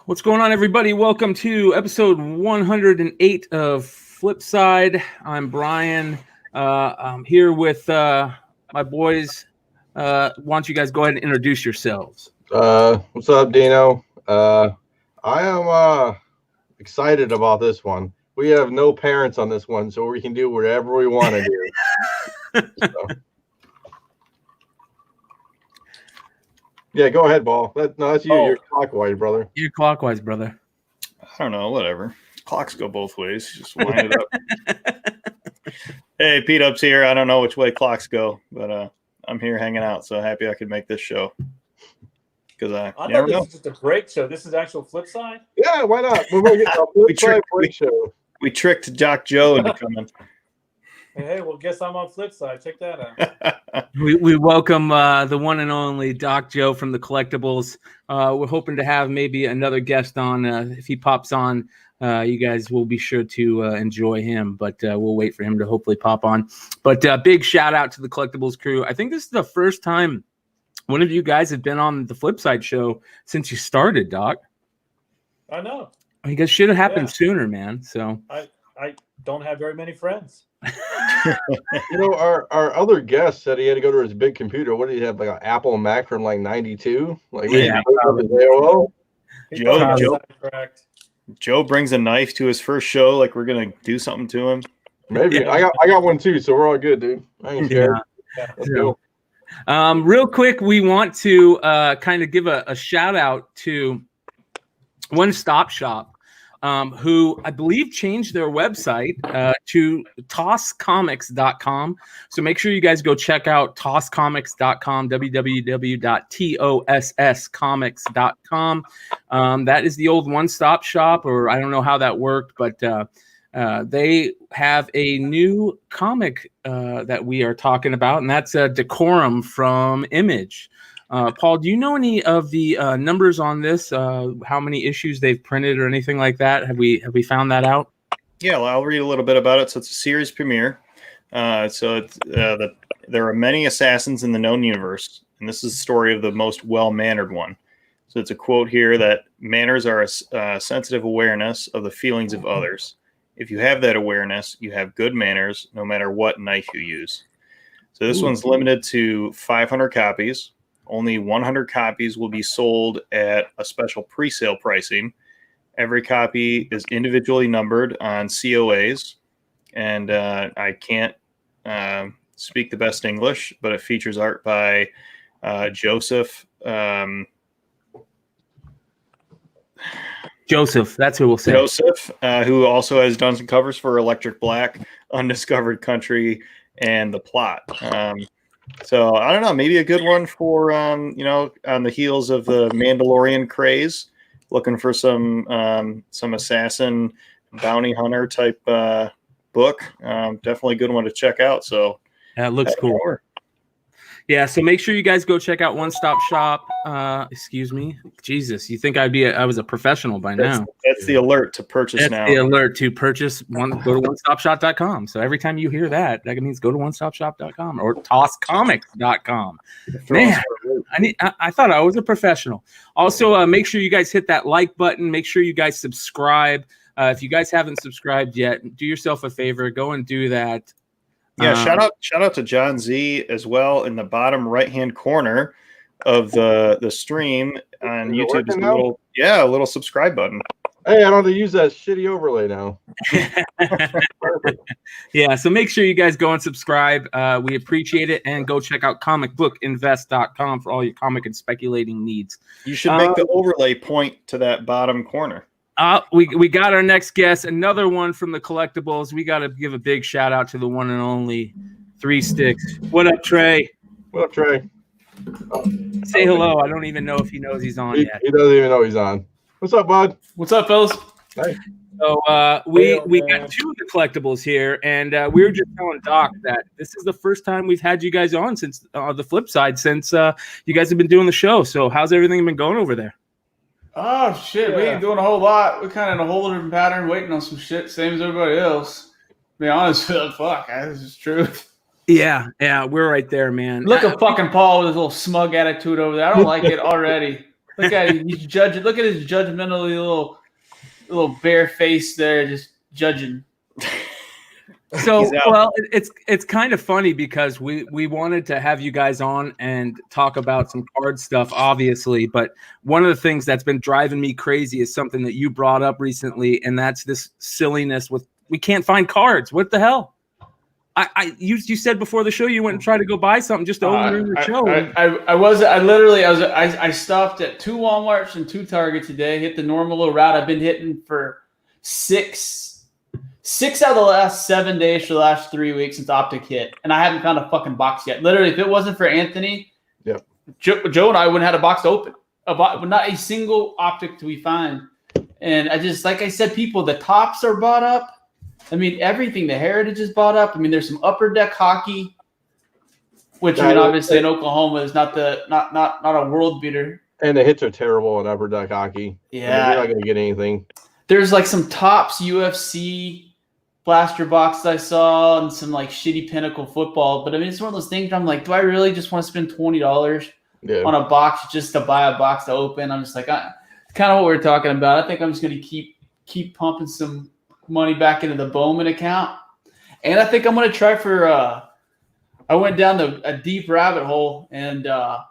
What's going on, everybody? Welcome to episode 108 of Flipside. I'm Bryan. I'm here with my boys. Why don't you guys go ahead and introduce yourselves? What's up, Deno? I am excited about this one. We have no parents on this one, so we can do whatever we want to do. So. Yeah, go ahead, Ball. That's you. You're clockwise, brother. You're clockwise, brother. I don't know. Whatever. Clocks go both ways. Just wind it up. Hey, Pete Up's here. I don't know which way clocks go, but I'm here hanging out. So happy I could make this show. Because I thought this was just a break show. This is actual Flipside? Yeah, why not? We're going to get a Flipside break show. We tricked Jock Joe into coming. Hey, well, guess I'm on Flipside. Check that out. We welcome the one and only Doc Joe from the Collectibles. We're hoping to have maybe another guest on. If he pops on, you guys will be sure to enjoy him, but we'll wait for him to hopefully pop on. But big shout out to the Collectibles crew. I think this is the first time one of you guys have been on the Flipside show since you started, Doc. I know. I guess should have happened sooner, man. So I don't have very many friends. You know, our other guest said he had to go to his big computer. What did he have, like an Apple Mac from like 92? Like, yeah. Joe brings a knife to his first show. Like we're gonna do something to him. Maybe I got one too, so we're all good, dude. I ain't scared. Yeah. Let's go. Real quick, we want to kind of give a shout out to One Stop Shop, who I believe changed their website to tosscomics.com. So make sure you guys go check out tosscomics.com, www.tosscomics.com. That is the old One Stop Shop, or I don't know how that worked, but they have a new comic that we are talking about, and that's Decorum from Image. Paul, do you know any of the numbers on this? How many issues they've printed or anything like that? Have we found that out? Yeah, well, I'll read a little bit about it. So it's a series premiere. There are many assassins in the known universe, and this is the story of the most well-mannered one. So it's a quote here that manners are a sensitive awareness of the feelings of others. If you have that awareness, you have good manners, no matter what knife you use. So this one's limited to 500 copies. Only 100 copies will be sold at a special pre-sale pricing. Every copy is individually numbered on COAs, and I can't speak the best English, but it features art by Joseph. Joseph, that's who we'll say. Joseph, who also has done some covers for Electric Black, Undiscovered Country, and The Plot. So I don't know, maybe a good one for on the heels of the Mandalorian craze, looking for some assassin bounty hunter type book. Definitely a good one to check out. So that looks cool. Yeah, so make sure you guys go check out One Stop Shop. Excuse me, Jesus, you think I was a professional by now? That's the alert to purchase now. The alert to purchase go to onestopshop.com. So every time you hear that means go to onestopshop.com or tosscomics.com. Man, I thought I was a professional. Also, make sure you guys hit that like button. Make sure you guys subscribe. If you guys haven't subscribed yet, do yourself a favor, go and do that. Yeah, shout out to Jon Z as well in the bottom right-hand corner of the stream on YouTube. A little subscribe button. Hey, I don't have to use that shitty overlay now. Yeah, so make sure you guys go and subscribe. We appreciate it, and go check out comicbookinvest.com for all your comic and speculating needs. You should make the overlay point to that bottom corner. We got our next guest, another one from the Collectibles. We got to give a big shout out to the one and only Three Sticks. What up, Trey? What up, Trey? Say hello. I don't even know if he knows he's on yet. He doesn't even know he's on. What's up, bud? What's up, fellas? Hey. So we got two of the Collectibles here, and we were just telling Doc that this is the first time we've had you guys on since the Flipside, since you guys have been doing the show. So how's everything been going over there? Oh, shit. We ain't doing a whole lot. We're kind of in a whole different pattern, waiting on some shit, same as everybody else. To be honest with you, fuck, this is true. Yeah, we're right there, man. Look at fucking Paul with his little smug attitude over there. I don't like it already. Look at him. He's judging. Look at his judgmentally little bare face there, just judging. So, well, it's kind of funny because we wanted to have you guys on and talk about some card stuff, obviously. But one of the things that's been driving me crazy is something that you brought up recently, and that's this silliness with we can't find cards. What the hell? You said before the show you went and tried to go buy something just to open your show. I stopped at 2 Walmarts and 2 Targets today. Hit the normal little route I've been hitting for six out of the last 7 days for the last 3 weeks since Optic hit, and I haven't found a fucking box yet. Literally, if it wasn't for Anthony, Joe and I wouldn't have had a box to open. Not a single Optic do we find, and I just like I said, people, the tops are bought up. I mean, everything. The Heritage is bought up. I mean, there's some Upper Deck hockey, which I mean, obviously in Oklahoma is not a world beater. And the hits are terrible in Upper Deck hockey. Yeah, I mean, you're not going to get anything. There's like some Tops UFC blaster boxes I saw and some like shitty Pinnacle football. But I mean, it's one of those things where I'm like, do I really just want to spend $20 on a box just to buy a box to open? I'm just like, kind of what we're talking about. I think I'm just going to keep pumping some money back into the Bowman account. And I think I'm going to try for I went down a deep rabbit hole and the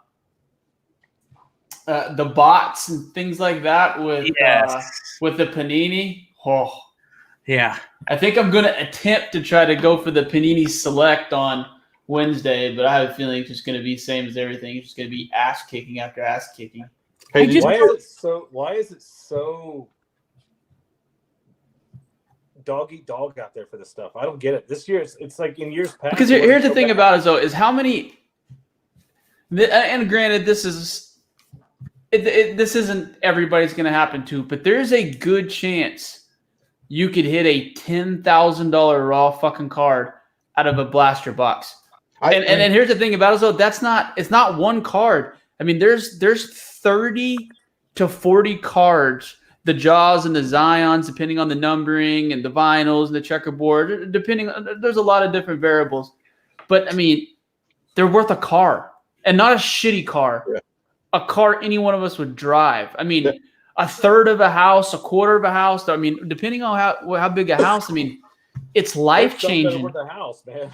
bots and things like that with the Panini. Oh, yeah. I think I'm going to attempt to try to go for the Panini Select on Wednesday, but I have a feeling it's just going to be same as everything. It's just going to be ass kicking after ass kicking. Hey, why is it so dog eat dog out there for this stuff? I don't get it. This year, it's like in years past. Because here's the thing about it, though, is how many. And granted, this isn't everybody's going to happen to, but there's a good chance you could hit a $10,000 raw fucking card out of a blaster box. And here's the thing about it, though, it's not one card. I mean, there's 30 to 40 cards. The Jaws and the Zions, depending on the numbering and the vinyls and the checkerboard, there's a lot of different variables. But I mean, they're worth a car, and not a shitty car, a car any one of us would drive. I mean, a third of a house, a quarter of a house. I mean, depending on how big a house. I mean, it's life changing. Worth a house, man.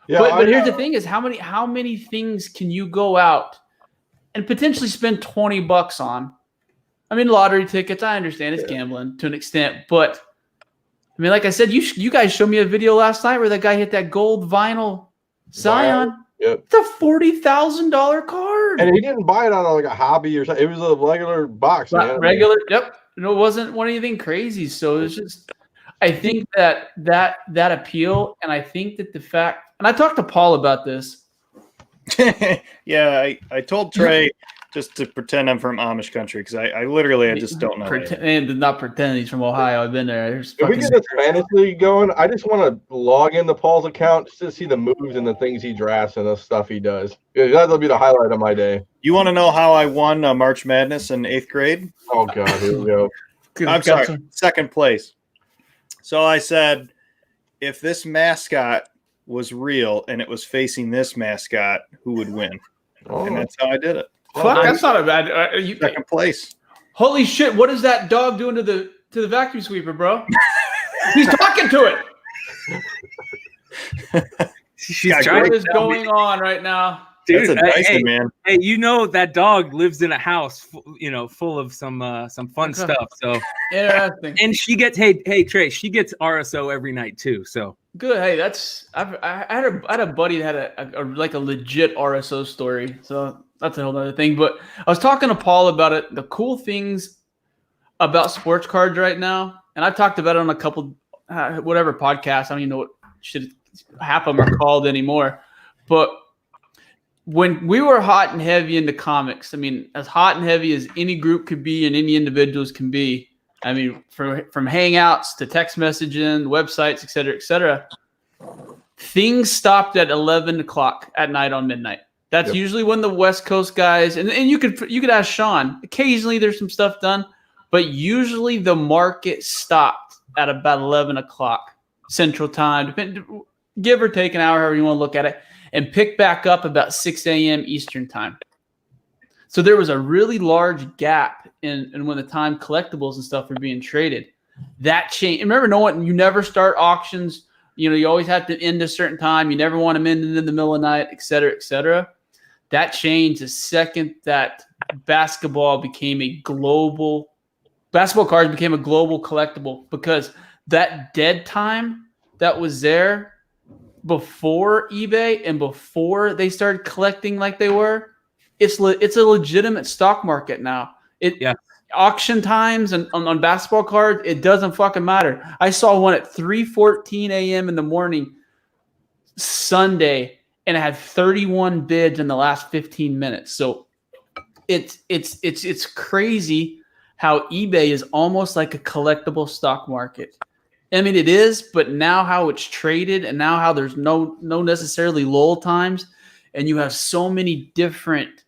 But here's the thing: is how many things can you go out and potentially spend $20 on? I mean, lottery tickets, I understand it's gambling to an extent, but I mean, like I said, you guys showed me a video last night where that guy hit that gold vinyl Zion. Yep. It's a $40,000 card. And he didn't buy it out of like a hobby or something. It was a regular box. Man. Regular, yep. And it wasn't anything crazy. So it's just, I think that appeal, and I think that the fact, and I talked to Paul about this. Yeah, I told Trey just to pretend I'm from Amish country because I literally just don't know. And not pretend he's from Ohio. I've been there. If we get the Spanish League going, I just want to log into Paul's account just to see the moves and the things he drafts and the stuff he does. That'll be the highlight of my day. You want to know how I won March Madness in 8th grade? Oh, God, here we go. I'm sorry, second place. So I said, if this mascot was real and it was facing this mascot, who would win? Oh. And that's how I did it. Fuck, that's not a bad. Second place. Holy shit! What is that dog doing to the vacuum sweeper, bro? He's talking to it. What is going on right now? Dude, that's a Dyson, man. Hey, you know that dog lives in a house, full of some fun stuff. So interesting. And she gets hey Trey, she gets RSO every night too. So good. Hey, I had a buddy that had a legit RSO story. So that's a whole other thing. But I was talking to Paul about it. The cool things about sports cards right now, and I've talked about it on a couple whatever podcasts. I don't even know what half of them are called anymore. But when we were hot and heavy into comics, I mean, as hot and heavy as any group could be and any individuals can be, I mean, from hangouts to text messaging, websites, et cetera, things stopped at 11 o'clock at night on midnight. That's usually when the West Coast guys, and you could ask Sean, occasionally there's some stuff done, but usually the market stopped at about 11 o'clock Central Time, give or take an hour, however you want to look at it, and pick back up about 6 a.m. Eastern Time. So there was a really large gap in when the time collectibles and stuff were being traded. That changed. Remember, you never start auctions. You always have to end a certain time. You never want them ending in the middle of the night, et cetera, et cetera. That changed the second that basketball cards became a global collectible, because that dead time that was there before eBay and before they started collecting like they were, it's a legitimate stock market now. Auction times and on basketball cards, it doesn't fucking matter. I saw one at 3:14 a.m. in the morning Sunday, and it had 31 bids in the last 15 minutes. So it's crazy how eBay is almost like a collectible stock market. I mean, it is, but now how it's traded, and now how there's no necessarily lull times, and you have so many different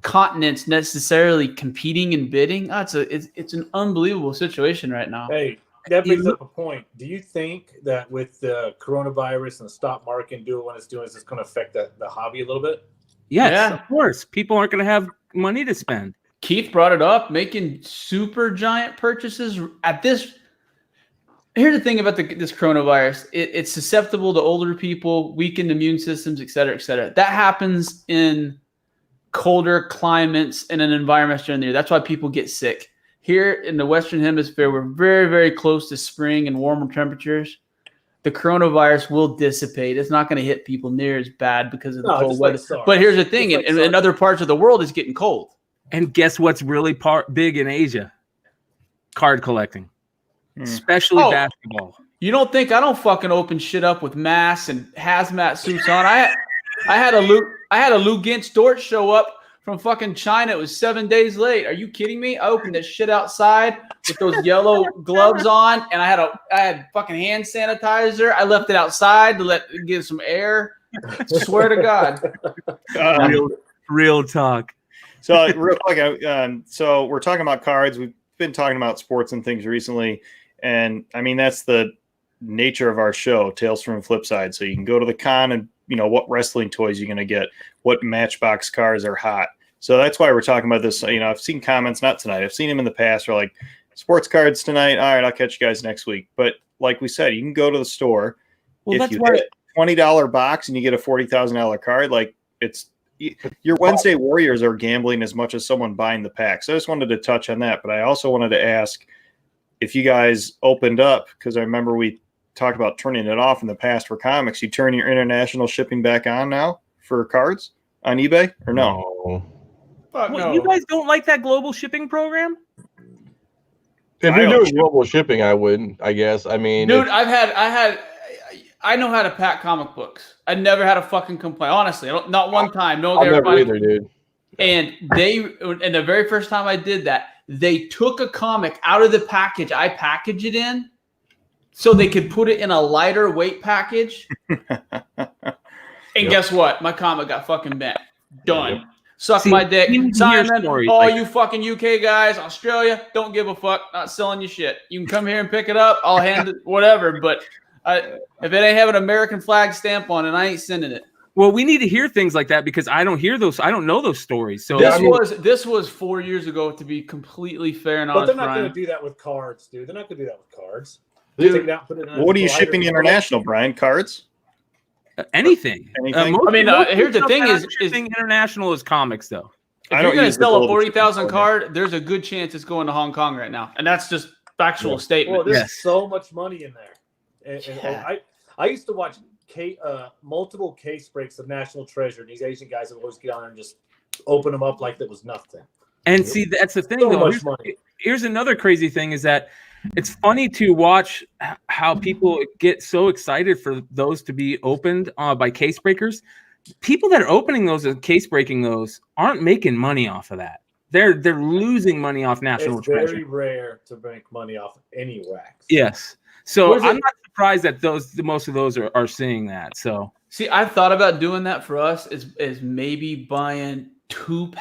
continents necessarily competing and bidding. It's an unbelievable situation right now. Hey, that brings up a point. Do you think that with the coronavirus and the stock market and doing what it's doing, is this going to affect the hobby a little bit? Yes, of course. People aren't going to have money to spend. Keith brought it up, making super giant purchases at this. Here's the thing about this coronavirus. It's susceptible to older people, weakened immune systems, et cetera, et cetera. That happens in colder climates and an environment during the year. That's why people get sick. Here in the Western Hemisphere, we're very, very close to spring and warmer temperatures. The coronavirus will dissipate. It's not going to hit people near as bad because of the cold weather. But here's the thing. In other parts of the world, it's getting cold. And guess what's really big in Asia? Card collecting. Especially basketball. You don't think I don't fucking open shit up with masks and hazmat suits on? I had a Lou Gintz Dort show up from fucking China. It was 7 days late. Are you kidding me? I opened this shit outside with those yellow gloves on, and I had fucking hand sanitizer. I left it outside to give some air. Swear to God. Real talk. So real quick, so we're talking about cards. We've been talking about sports and things recently, and I mean that's the nature of our show, Tales from Flipside. So you can go to the con and what wrestling toys you're going to get, what Matchbox cars are hot. So that's why we're talking about this. I've seen comments, not tonight. I've seen them in the past. Are like, sports cards tonight. All right, I'll catch you guys next week. But like we said, you can go to the store. Well, if you hit a $20 box and you get a $40,000 card, like your Wednesday Warriors are gambling as much as someone buying the pack. So I just wanted to touch on that. But I also wanted to ask if you guys opened up, because I remember we talked about turning it off in the past for comics. You turn your international shipping back on now for cards on eBay, or no? No. You guys don't like that global shipping program? If you're doing global shipping, I wouldn't. I guess. I mean, dude, I know how to pack comic books. I never had a fucking complaint. Honestly, not one time. No, I'll never either, dude. And the very first time I did that, they took a comic out of the package I packaged it in, so they could put it in a lighter weight package. And guess what? My comic got fucking bent. Done. Yep. Suck my dick. Simon, you fucking UK guys, Australia, don't give a fuck. Not selling you shit. You can come here and pick it up. I'll hand it, whatever. But if it ain't have an American flag stamp on it, I ain't sending it. Well, we need to hear things like that because I don't hear those. I don't know those stories. So this was 4 years ago, to be completely fair and honest. But they're not going to do that with cards, dude. They're not going to do that with cards. Dude, what are you shipping international, Brian? Cards? Anything. Here's the thing: is international is comics, though. If you're going to sell a 40,000 card, there's a good chance it's going to Hong Kong right now, and that's just factual statement. Well, there's so much money in there. And I used to watch multiple case breaks of National Treasure, and these Asian guys would always get on there and just open them up like that was nothing. And see, that's the thing, though. Here's another crazy thing: is that it's funny to watch how people get so excited for those to be opened by case breakers. People that are opening those and case breaking those aren't making money off of that. They're losing money off National Treasure. It's very rare to make money off of any wax. Yes. So I'm not surprised that most of those are seeing that. So see, I've thought about doing that for us is maybe buying two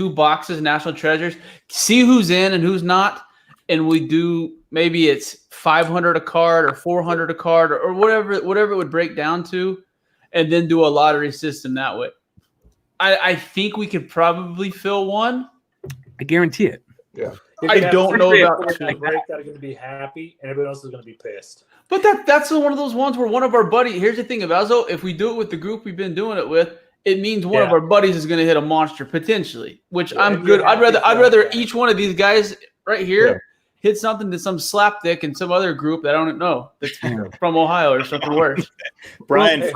boxes National Treasures, see who's in and who's not. And we do, maybe it's 500 a card or 400 a card or whatever it would break down to, and then do a lottery system that way. I think we could probably fill one. I guarantee it. Yeah. I don't know about that break that are going to be happy, and everyone else is going to be pissed. But that's one of those ones where one of our buddies. Here's the thing about Zo, if we do it with the group we've been doing it with, it means one of our buddies is going to hit a monster potentially, which I'm good. I'd rather each one of these guys right here hit something to some slapdick in some other group that I don't know that's from Ohio or something worse. Bryan, here's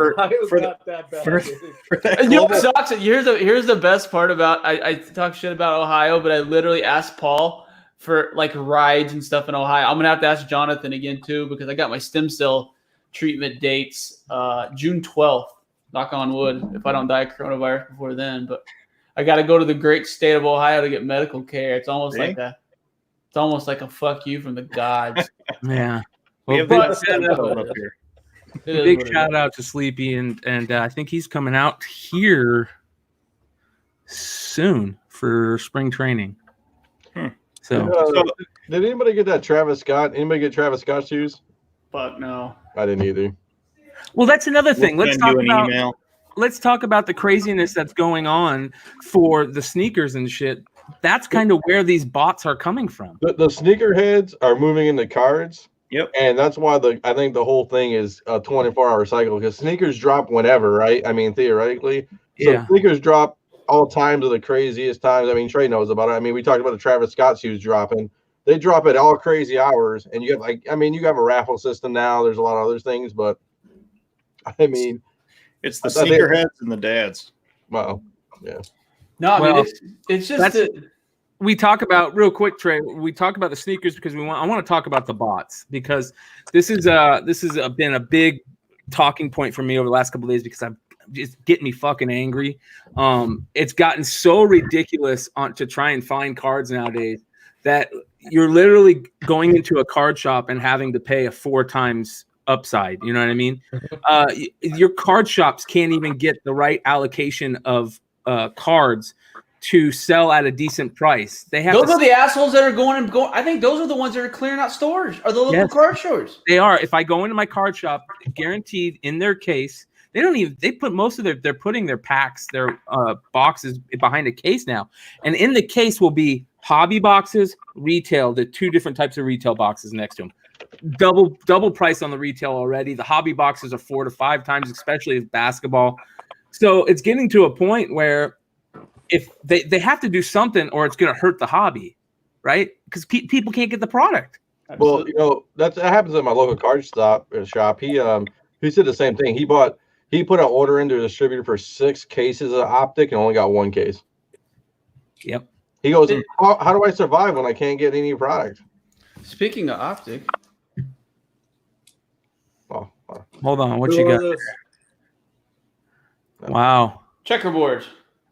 the best part about I talk shit about Ohio, but I literally asked Paul for like rides and stuff in Ohio. I'm gonna have to ask Jonathan again too because I got my stem cell treatment dates June 12th. Knock on wood, if I don't die of coronavirus before then. But I got to go to the great state of Ohio to get medical care. It's almost like a fuck you from the gods. Yeah. Well, big shout out to Sleepy, and I think he's coming out here soon for spring training. So, did anybody get that Travis Scott? Anybody get Travis Scott shoes? Fuck no. I didn't either. Well, that's another thing. Let's talk about the craziness that's going on for the sneakers and shit. That's kind of where these bots are coming from. The sneakerheads are moving into cards. Yep. And that's why I think the whole thing is a 24-hour cycle because sneakers drop whenever, right? I mean, theoretically. So sneakers drop all times of the craziest times. I mean, Trey knows about it. I mean, we talked about the Travis Scott shoes dropping. They drop at all crazy hours. And you have you have a raffle system now. There's a lot of other things, but I mean, it's the sneakerheads and the dads. Well, yeah. No, I mean it's just we talk about real quick, Trey. We talk about the sneakers because I want to talk about the bots because this is been a big talking point for me over the last couple of days because I'm just getting me fucking angry. It's gotten so ridiculous to try and find cards nowadays that you're literally going into a card shop and having to pay a 4 times upside. You know what I mean? Your card shops can't even get the right allocation of cards to sell at a decent price. They have those are the assholes that are going. I think those are the ones that are clearing out stores or the local card stores. They are. If I go into my card shop, guaranteed in their case, they put most of they're putting their packs, their boxes behind a case now. And in the case will be hobby boxes, retail, the 2 different types of retail boxes next to them. Double price on the retail already. The hobby boxes are 4 to 5 times, especially as basketball. So it's getting to a point where if they have to do something or it's going to hurt the hobby, right? Because people can't get the product. Well, that happens at my local card shop. He said the same thing. He put an order into a distributor for 6 cases of optic and only got 1 case. Yep. He goes, how do I survive when I can't get any product? Speaking of optic. Hold on. What you got? Wow. Checkerboards.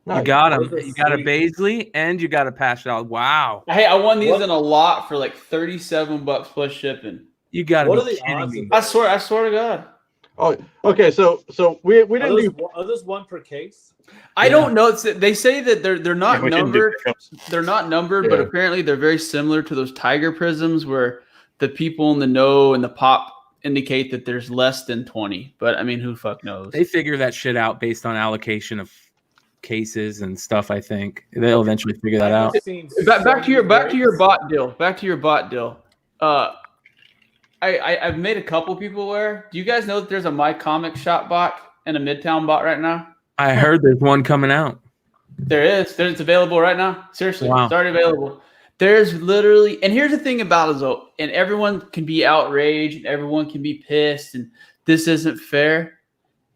You got them. You got a Baisley and you got a Pascal. Wow. Hey, I won these in a lot for like $37 plus shipping. You got What are the odds? I swear to God. Oh, okay. So we didn't do. Are those 1 per case? I don't know. They say that they're not numbered. They're not numbered, but apparently they're very similar to those Tiger prisms where the people in the know and the pop indicate that there's less than 20. But I mean, who fuck knows? They figure that shit out based on allocation of cases and stuff. I think they'll eventually figure that out. Back to your bot deal. I've made a couple people aware. Do you guys know that there's a My Comic Shop bot and a Midtown bot right now? I heard there's one coming out. There is. It's available right now. Seriously, wow. It's already available. There's literally, and here's the thing about it, though, and everyone can be outraged, and everyone can be pissed, and this isn't fair.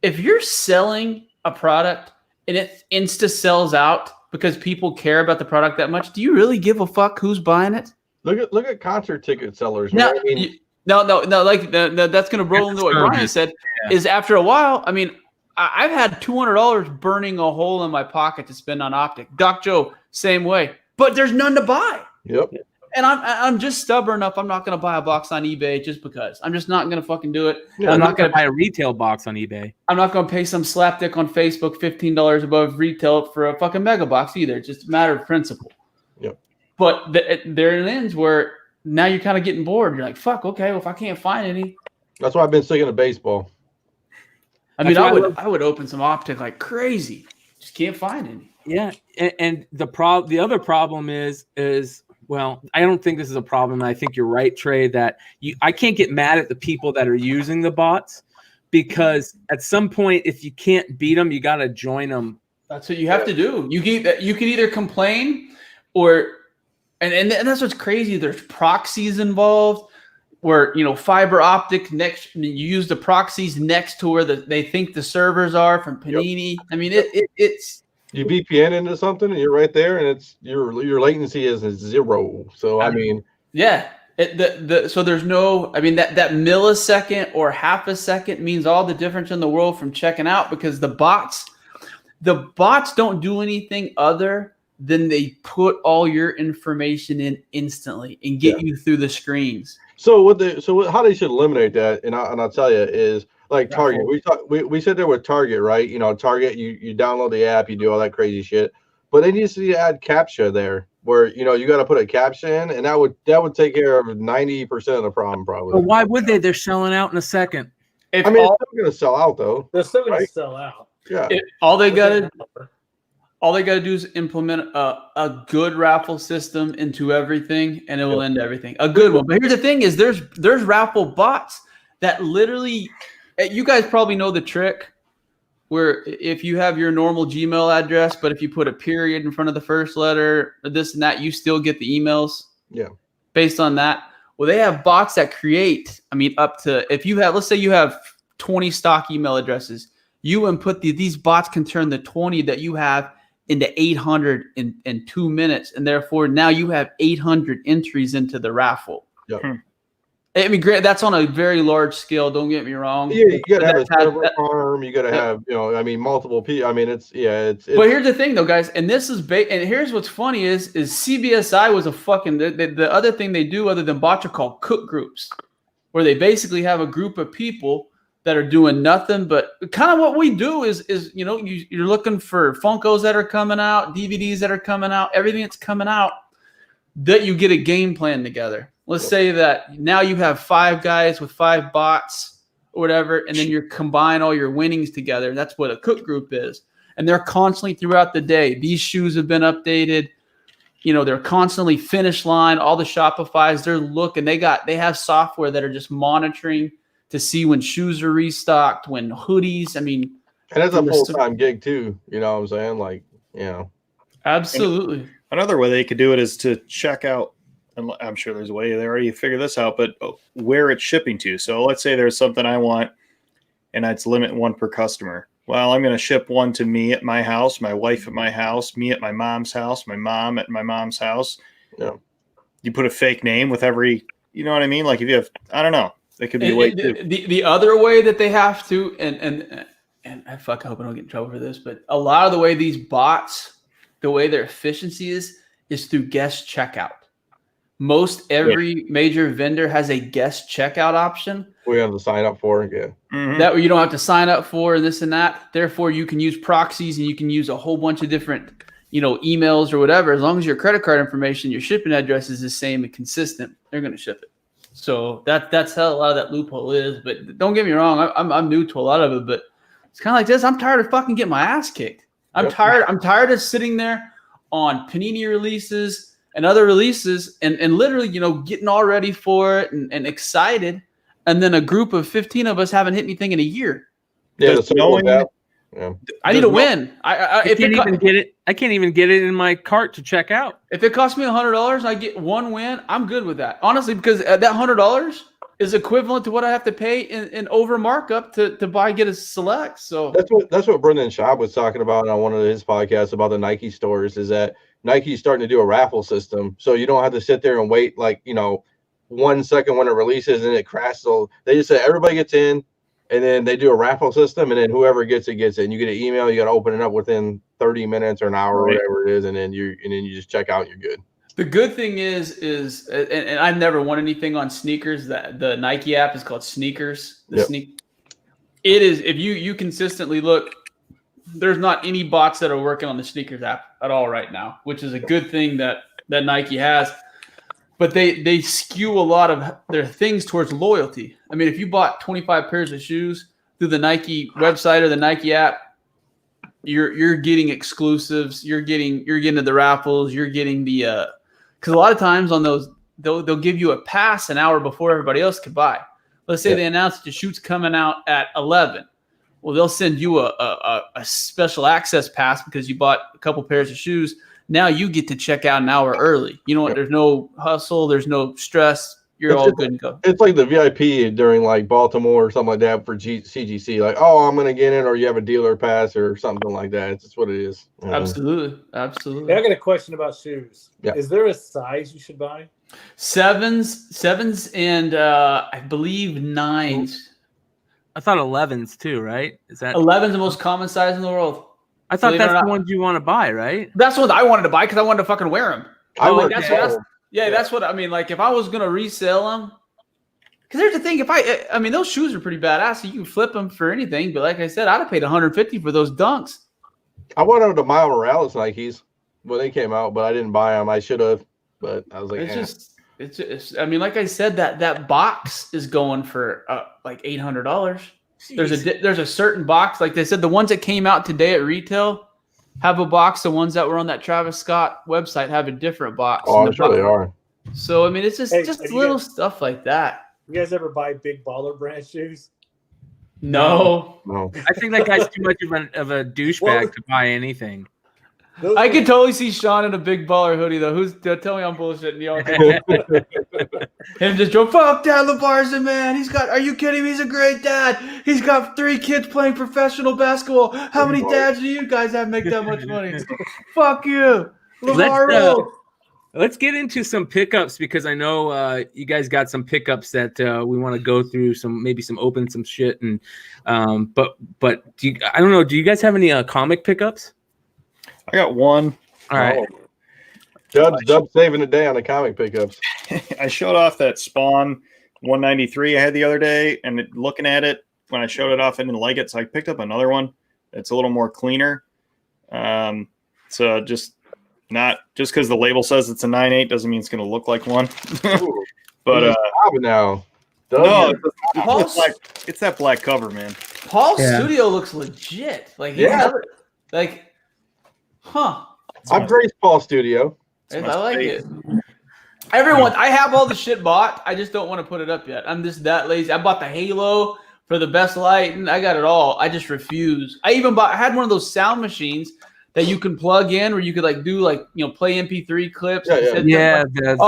If you're selling a product and it insta sells out because people care about the product that much, do you really give a fuck who's buying it? Look at concert ticket sellers. No, I mean, no. Like that's going to roll into what Bryan said. Yeah. Is after a while, I mean, I've had $200 burning a hole in my pocket to spend on optic. Doc Joe, same way. But there's none to buy. Yep. And I'm just stubborn enough. I'm not going to buy a box on eBay just because. I'm just not going to fucking do it. Yeah, I'm not going to buy a retail box on eBay. I'm not going to pay some slapdick on Facebook $15 above retail for a fucking mega box either. It's just a matter of principle. Yep. But there it ends where now you're kind of getting bored. You're like, fuck, okay, well, if I can't find any. That's why I've been sticking to baseball. I mean, I would open some optic like crazy. Just can't find any. Yeah, and the other problem is well, I don't think this is a problem. I think you're right, Trey, that I can't get mad at the people that are using the bots, because at some point, if you can't beat them, you got to join them. That's what you have to do. You can either complain and that's what's crazy. There's proxies involved where, fiber optic next, you use the proxies next to where they think the servers are from Panini. Yep. I mean, it's you VPN into something and you're right there, and it's your latency is 0. So I mean, yeah. So there's no, I mean, that millisecond or half a second means all the difference in the world from checking out, because the bots don't do anything other than they put all your information in instantly and get you through the screens. So how they should eliminate that, and I'll tell you, is like Target. We sit there with Target, right? Target, you download the app, you do all that crazy shit, but they need to add CAPTCHA there, where you got to put a CAPTCHA in, and that would take care of 90% of the problem probably. But why would they? They're selling out in a second. It's still going to sell out though. They're still going to sell out. Yeah. All they got to do is implement a good raffle system into everything, and it will end everything. A good one. But here's the thing: is there's raffle bots that literally, you guys probably know the trick, where if you have your normal Gmail address, but if you put a period in front of the first letter, or this and that, you still get the emails. Yeah. Based on that, well, they have bots that create. I mean, up to, if you have, let's say you have 20 stock email addresses, you input these bots can turn the 20 that you have into 800 in 2 minutes, and therefore now you have 800 entries into the raffle. Yep. I mean, great. That's on a very large scale. Don't get me wrong. Yeah, you got to have a server farm. You got to have, multiple people. I mean, it's. But here's the thing, though, guys, and this is and here's what's funny is CBSI was a fucking the other thing they do other than bots are called cook groups, where they basically have a group of people that are doing nothing but kind of what we do is you're looking for Funkos that are coming out, DVDs that are coming out, everything that's coming out, that you get a game plan together. Let's say that now you have 5 guys with 5 bots or whatever, and then you combine all your winnings together. That's what a cook group is. And they're constantly throughout the day. These shoes have been updated. They're constantly finish line, all the Shopifys, they're looking. They have software that are just monitoring to see when shoes are restocked, when hoodies. I mean, and it's a full-time gig too. You know what I'm saying? Absolutely. And another way they could do it is to check out, and I'm sure there's a way they already figured this out, but where it's shipping to. So let's say there's something I want, and it's limit 1 per customer. Well, I'm going to ship one to me at my house, my wife at my house, me at my mom's house, my mom at my mom's house. Yeah. You put a fake name with every, you know what I mean? Like if you have, I don't know. It could be a way too. The other way that they have to, and I hope I don't get in trouble for this, but a lot of the way these bots, the way their efficiency is through guest checkout. Most every major vendor has a guest checkout option. We have to sign up for it, yeah. Mm-hmm. That you don't have to sign up for this and that. Therefore, you can use proxies and you can use a whole bunch of different, emails or whatever. As long as your credit card information, your shipping address is the same and consistent, they're going to ship it. So that's how a lot of that loophole is. But don't get me wrong, I'm new to a lot of it, but it's kind of like this. I'm tired of fucking getting my ass kicked. I'm tired of sitting there on Panini releases and other releases and literally, getting all ready for it and excited. And then a group of 15 of us haven't hit anything in a year. Yeah, I need to win. I can't even get it. I can't even get it in my cart to check out. If it costs me $100, I get 1 win. I'm good with that, honestly, because that $100 is equivalent to what I have to pay in over markup to get a select. So that's what Brendan Schaub was talking about on one of his podcasts about the Nike stores. Is that Nike's starting to do a raffle system, so you don't have to sit there and wait 1 second when it releases and it crashes. So they just say everybody gets in. And then they do a raffle system, and then whoever gets it gets it. And you get an email, you got to open it up within 30 minutes or an hour or whatever it is, and then you just check out and you're good. The good thing is and I've never won anything on sneakers. The Nike app is called Sneakers. It is, if you consistently look, there's not any bots that are working on the sneakers app at all right now, which is a good thing that Nike has. But they skew a lot of their things towards loyalty. I mean, if you bought 25 pairs of shoes through the Nike website or the Nike app, you're getting exclusives. You're getting to the raffles. You're getting the because a lot of times on those they'll give you a pass an hour before everybody else could buy. Let's say they announce the shoot's coming out at 11. Well, they'll send you a special access pass because you bought a couple pairs of shoes. Now you get to check out an hour early. You know what? There's no hustle. There's no stress. You're all good and go. It's like the VIP during like Baltimore or something like that for CGC. Like, oh, I'm going to get in, or you have a dealer pass or something like that. It's just what it is. Absolutely. Hey, I got a question about shoes. Yeah. Is there a size you should buy? Sevens, and I believe 9s. I thought 11s too, right? Is that 11's the most common size in the world? I thought that's the ones you want to buy, right? That's what I wanted to buy because I wanted to fucking wear them. That's what I mean. Like if I was gonna resell them, because here's the thing: I mean, those shoes are pretty badass. So you can flip them for anything. But like I said, I'd have paid $150 for those Dunks. I wanted the Miles Morales Nikes when they came out, but I didn't buy them. I should have, but I was like, it's just. I mean, like I said, that box is going for like $800. There's a certain box, like they said, the ones that came out today at retail have a box. The ones that were on that Travis Scott website have a different box. Oh, I'm sure they are. So I mean, it's just little stuff like that. You guys ever buy Big Baller brand shoes? No. I think that guy's too much of a douchebag to buy anything. I could totally see Sean in a Big Baller hoodie though. Tell me I'm bullshitting, y'all. Him just go, fuck Dad LaBarza, man. Are you kidding me? He's a great dad. He's got 3 kids playing professional basketball. How many dads do you guys have make that much money? Fuck you. Let's get into some pickups because I know you guys got some pickups that we want to go through. Some open some shit and but I don't know. Do you guys have any comic pickups? I got one. All right. Dub's saving the day on the comic pickups. I showed off that Spawn 193 I had the other day, and looking at it, when I showed it off, I didn't like it, so I picked up another one that's a little more cleaner. So just because the label says it's a 9.8 doesn't mean it's going to look like one. But now. No, it's that black cover, man. Paul's studio looks legit. I've graced Paul's studio. I like it. I have all the shit bought. I just don't want to put it up yet. I'm just that lazy. I bought the Halo for the best light, and I got it all. I just refuse. I had one of those sound machines that you can plug in where you could play MP3 clips. I have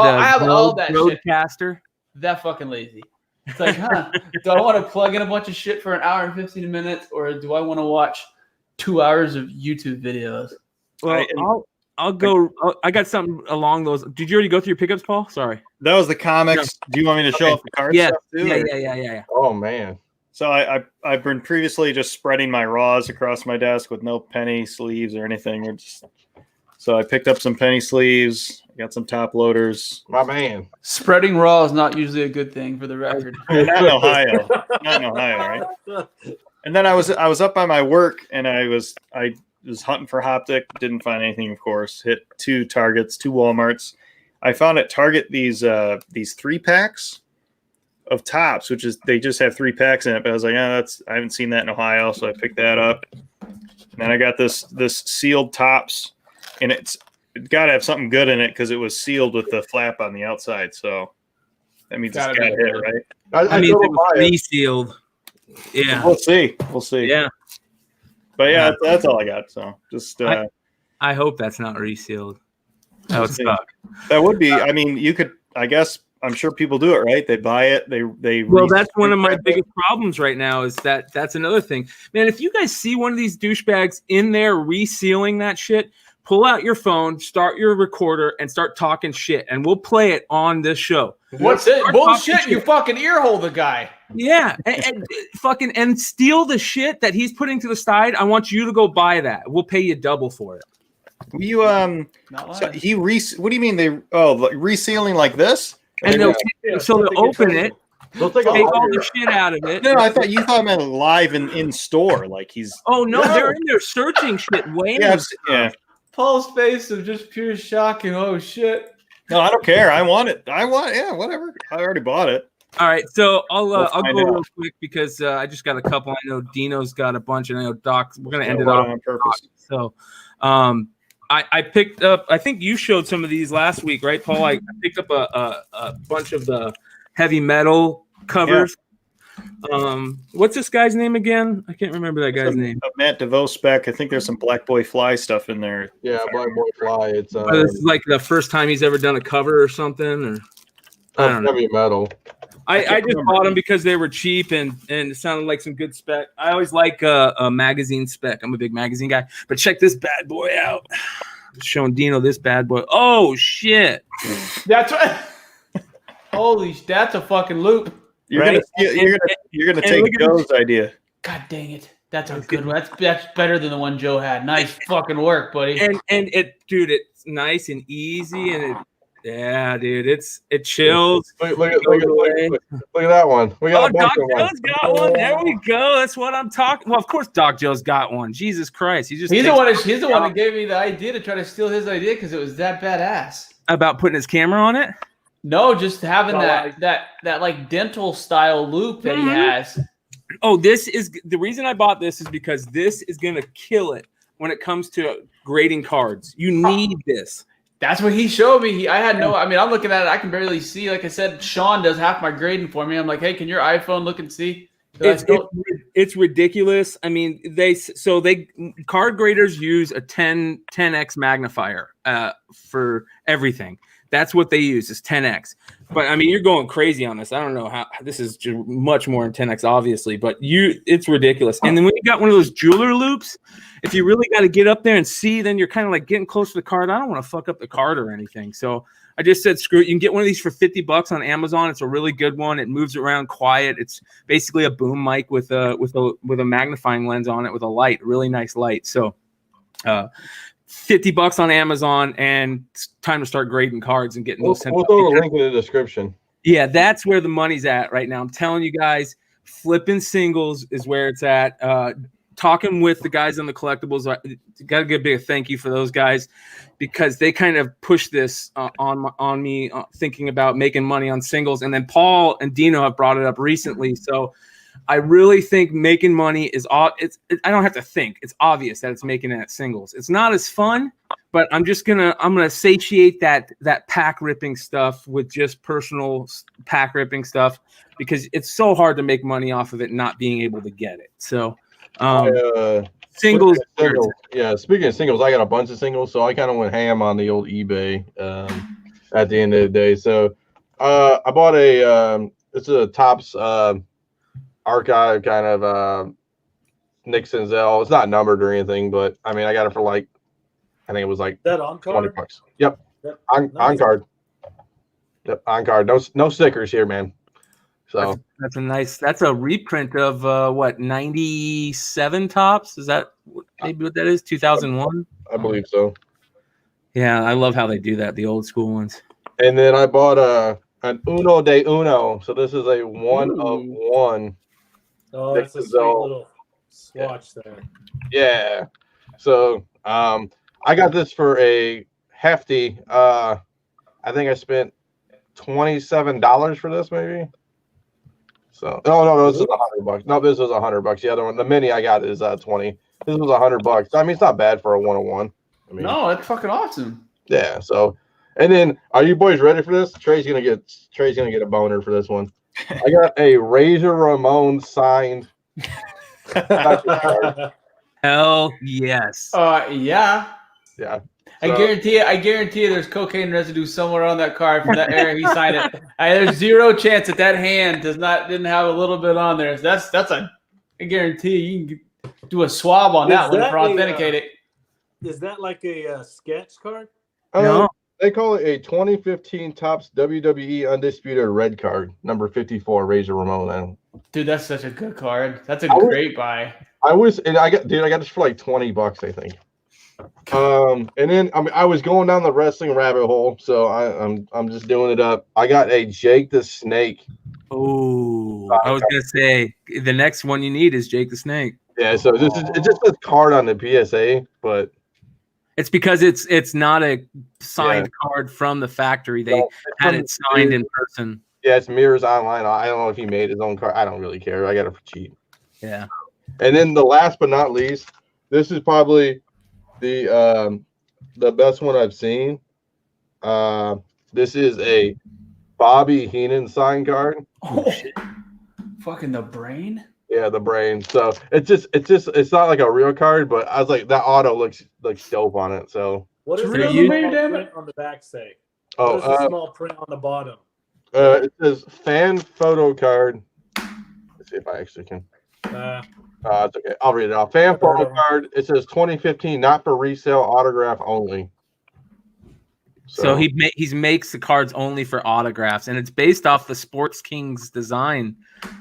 all that Roadcaster. That fucking lazy. It's like, do I want to plug in a bunch of shit for an hour and 15 minutes, or do I want to watch 2 hours of YouTube videos? Well, I'll go. I got something along those. Did you already go through your pickups, Paul? Sorry. That was the comics. No. Do you want me to show off the card stuff too? Yeah. Oh man. So I've been previously just spreading my raws across my desk with no penny sleeves or anything. So I picked up some penny sleeves. I got some top loaders. My man. Spreading raw is not usually a good thing for the record. Not in Ohio. Right? And then I was up by my work and I was hunting for Hoptic, didn't find anything, of course. Hit 2 Targets, 2 Walmarts. I found at Target these 3-packs of tops, which is they just have 3 packs in it. But I was like, I haven't seen that in Ohio, so I picked that up. And then I got this sealed tops, and it's got to have something good in it because it was sealed with the flap on the outside. So that means it's got hit, right? I mean, it was resealed. Yeah, we'll see. Yeah. But yeah, that's all I got. So just I hope that's not resealed. That would suck. That would be. I mean, you could. I guess I'm sure people do it, right? They buy it. They. Well, that's one of my biggest problems right now. Is that's another thing, man. If you guys see one of these douchebags in there resealing that shit, pull out your phone, start your recorder, and start talking shit, and we'll play it on this show. What's it? Bullshit! You fucking earhole the guy. Yeah, and steal the shit that he's putting to the side. I want you to go buy that. We'll pay you double for it. What do you mean they resealing like this? And they'll open it. They'll take all the shit out of it. No, I thought you meant live in store, like he's. Oh no, they're in there searching shit. Yeah. Paul's face of just pure shock and oh shit. No, I don't care. I want it. Yeah, whatever. I already bought it. All right, so I'll go find real out. quick because I just got a couple. I know Deno's got a bunch, and I know Doc. We're gonna end Yeah, it off on purpose. So, I picked up. I think you showed some of these last week, right, Paul? I picked up a bunch of the heavy metal covers. What's this guy's name again? I can't remember that guy's name. A Matt DeVoe spec. I think there's some Black Boy Fly stuff in there. Yeah, Black Boy Fly. It's But it's like the first time he's ever done a cover or something, or I don't know. heavy metal. I just bought them because they were cheap and it sounded like some good spec. I always like a magazine spec. I'm a big magazine guy. But check this bad boy out. Just showing Deno this bad boy. Oh shit! That's right. Holy, that's a fucking loop. You're Right? gonna take Joe's idea. God dang it. That's a good one. That's better than the one Joe had. Nice fucking work, buddy. And it's nice and easy and it chills. Look at that one. We got a bunch Doc of ones. Joe's got one. There we go. That's what I'm talking. Well, of course, Doc Joe's got one. Jesus Christ, he's the one that gave me the idea to try to steal his idea because it was that badass. About putting his camera on it. No, just having that like dental style loop that he has. Oh, this is the reason I bought this is because this is gonna kill it when it comes to grading cards. You need this. That's what he showed me. I'm looking at it. I can barely see. Like I said, Sean does half my grading for me. I'm like, hey, can your iPhone look and see? It's ridiculous. I mean, card graders use a 10x magnifier for everything. That's what they use is 10x. But I mean, you're going crazy on this. I don't know how this is much more than 10x, obviously, but it's ridiculous. And then when you got one of those jeweler loops, if you really got to get up there and see, then you're kind of like getting close to the card. I don't want to fuck up the card or anything. So I just said, screw it. You can get one of these for $50 on Amazon. It's a really good one. It moves around quiet. It's basically a boom mic with a magnifying lens on it with a light, really nice light. So, $50 on Amazon, and it's time to start grading cards and getting those sent. We'll throw a link in the description. Yeah, that's where the money's at right now. I'm telling you guys, flipping singles is where it's at. Talking with the guys on the collectibles, got to give a big thank you for those guys because they kind of pushed this on me, thinking about making money on singles. And then Paul and Deno have brought it up recently. So I really think making money is I don't have to think. It's obvious that it's making it at singles. It's not as fun, but I'm gonna satiate that pack ripping stuff with just personal pack ripping stuff because it's so hard to make money off of it not being able to get it. So singles. Yeah, speaking of singles, I got a bunch of singles, so I kind of went ham on the old eBay at the end of the day. So I bought this is a Topps archive kind of Nick Senzel. It's not numbered or anything, but I mean I got it for I think it was like that on card? $20. Yep. On card. Yep, on card. No stickers here, man. So that's a reprint of 97 Topps? Is that maybe what that is? 2001? I believe so. Yeah, I love how they do that, the old school ones. And then I bought an Uno de Uno. So this is a 1 of 1. Oh, that's a sweet little swatch there. Yeah. So I got this for a hefty. I think I spent $27 for this, maybe. So no, this is $100. No, this was $100. The other one, the mini I got is 20. This was $100. I mean, it's not bad for a 101. I mean, no, that's fucking awesome. Yeah. So, and then, are you boys ready for this? Trey's gonna get a boner for this one. I got a Razor Ramon signed. Hell yes. Yeah. Yeah. I guarantee you there's cocaine residue somewhere on that card from that era he signed it. There's zero chance that hand didn't have a little bit on there. I guarantee you can do a swab on that one for authenticate it. Is that like a sketch card? No. They call it a 2015 Topps WWE Undisputed Red card, number 54, Razor Ramon. Dude, that's such a good card. That's a great buy. I got this for like $20, I think. And then I was going down the wrestling rabbit hole, so I'm just doing it up. I got a Jake the Snake. Oh, I was gonna say the next one you need is Jake the Snake. Yeah, so it's just a card on the PSA, but it's because it's not a signed card from the factory. They had it signed in person. Yeah, it's Mirrors Online. I don't know if he made his own card. I don't really care. I got it for cheap. Yeah. And then the last but not least, this is probably the best one I've seen. This is a Bobby Heenan sign card. Oh, shit. Fucking the brain. Yeah, the brain. So it's not like a real card, but I was like, that auto looks dope on it. So what does Real the man, small damn print it. on the back say? Oh, What does the small print on the bottom? it says fan photo card. Let's see if I actually can. It's okay. I'll read it off. Fan photo card. It says 2015, not for resale, autograph only. So he makes the cards only for autographs, and it's based off the Sports Kings design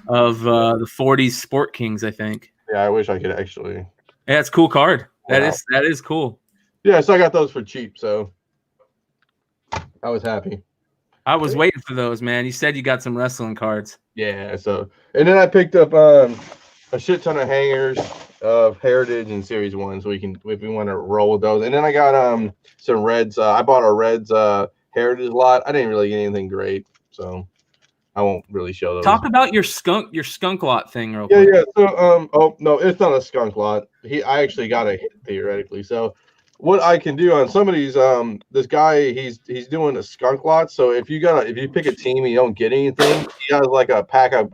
of the 40s Sport Kings, I think. Yeah, I wish I could actually. Yeah, it's a cool card. That Wow. is cool. Yeah, so I got those for cheap, so I was happy. I was waiting for those, man. You said you got some wrestling cards. Yeah, so and then I picked up a shit ton of hangers of Heritage and Series 1, so if we want to roll with those. And then I got some Reds. I bought a Reds Heritage lot. I didn't really get anything great, so I won't really show those. Talk about your skunk lot thing real quick. Yeah. So oh no, it's not a skunk lot. I actually got a hit theoretically. So what I can do on some of these, this guy, he's doing a skunk lot. So if you pick a team and you don't get anything, he has like a pack of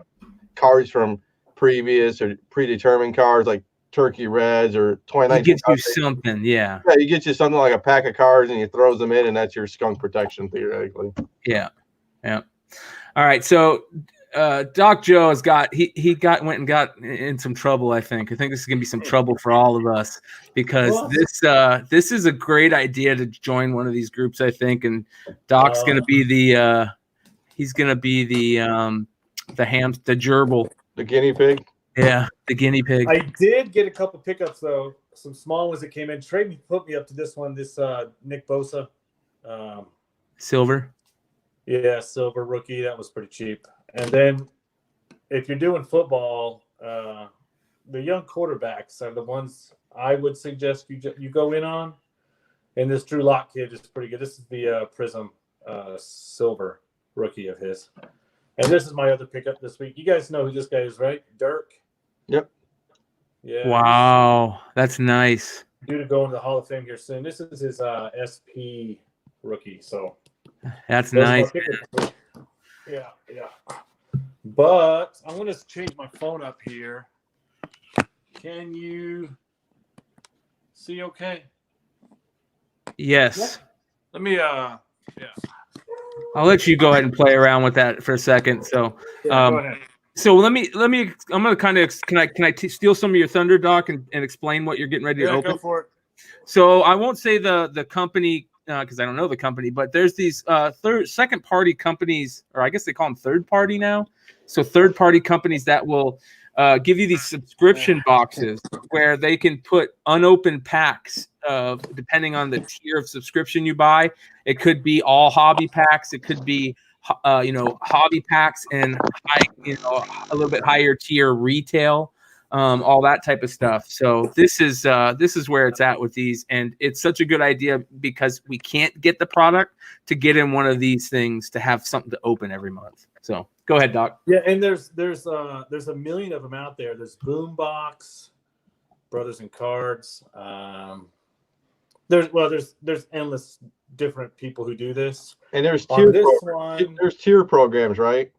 cards from previous or predetermined cards like Turkey Reds or 2019. He gives you something, yeah. Yeah, he gets you something like a pack of cards and he throws them in, and that's your skunk protection theoretically. Yeah. All right, so Doc Joe has went and got in some trouble. I think this is gonna be some trouble for all of us because this is a great idea to join one of these groups. I think, and Doc's gonna be the gerbil, the guinea pig. Yeah, the guinea pig. I did get a couple pickups though, some small ones that came in. Trey put me up to this one. This Nick Bosa, silver. Yeah, silver rookie. That was pretty cheap. And then if you're doing football, the young quarterbacks are the ones I would suggest you go in on. And this Drew Lock kid is pretty good. This is the Prism silver rookie of his. And this is my other pickup this week. You guys know who this guy is, right? Dirk. Yep. Yeah. Wow, that's nice. Due to go into the Hall of Fame here soon. This is his SP rookie. So that's nice. Yeah. But I'm going to change my phone up here. Can you see okay? Yes. Let me I'll let you go ahead and play around with that for a second. So go ahead. So let me I'm going to kind of can I steal some of your thunder, Doc, and explain what you're getting ready to open? Go for it. So I won't say the company because I don't know the company, but there's these second party companies, or I guess they call them third party now. So third party companies that will give you these subscription boxes where they can put unopened packs depending on the tier of subscription you buy. It could be all hobby packs. It could be hobby packs and a little bit higher tier retail. All that type of stuff. So this is where it's at with these, and it's such a good idea because we can't get the product to get in one of these things to have something to open every month. So go ahead, Doc. Yeah, and there's a million of them out there. There's Boombox, Brothers and Cards. There's endless different people who do this. And there's tier programs, right?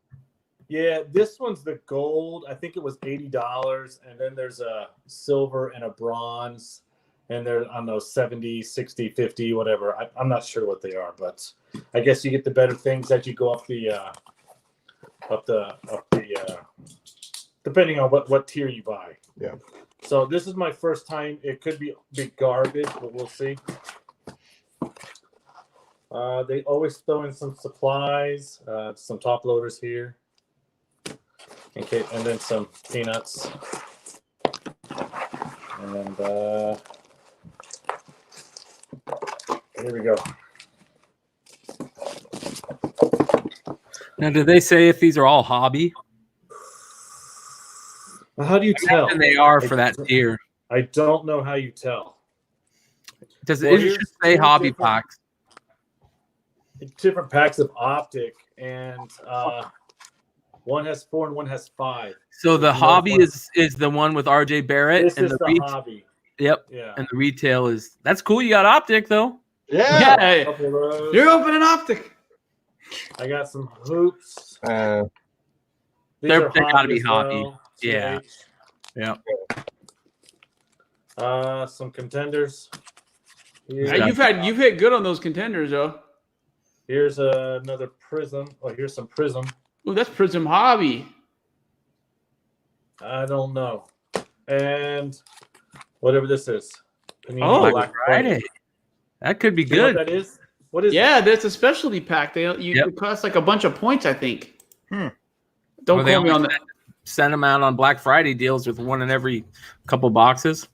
Yeah, this one's the gold. I think it was $80, and then there's a silver and a bronze, and they're on those 70, 60, 50, whatever. I'm not sure what they are, but I guess you get the better things as you go up the depending on what tier you buy. Yeah. So this is my first time. It could be garbage, but we'll see. They always throw in some supplies, some top loaders here. Okay, and then some peanuts. And here we go. Now, do they say if these are all hobby? Well, how do you tell? And they are for that tier. I don't know how you tell. It should say hobby packs. different packs of optic, and one has 4 and one has 5. So the No hobby fun. is the one with RJ Barrett, This and is the the hobby. Yep. Yeah. And the retail is that's cool. You got optic though. Yeah. Yeah, Couple of those. you're opening optic. I got some hoops. These They are gotta be as hobby. well. Yeah. 2H. Yeah. Some contenders. Yeah, you've hit good on those contenders, though. Here's another prism. Oh, here's some prism. Oh, that's Prism Hobby. I don't know. And whatever this is. Panini Oh, Black Friday. That could be Do you know good. what that is? What is Yeah, that's a specialty pack. Yep. It costs like a bunch of points, I think. Don't Well, they quote me on only that. Send them out on Black Friday deals with one in every couple boxes.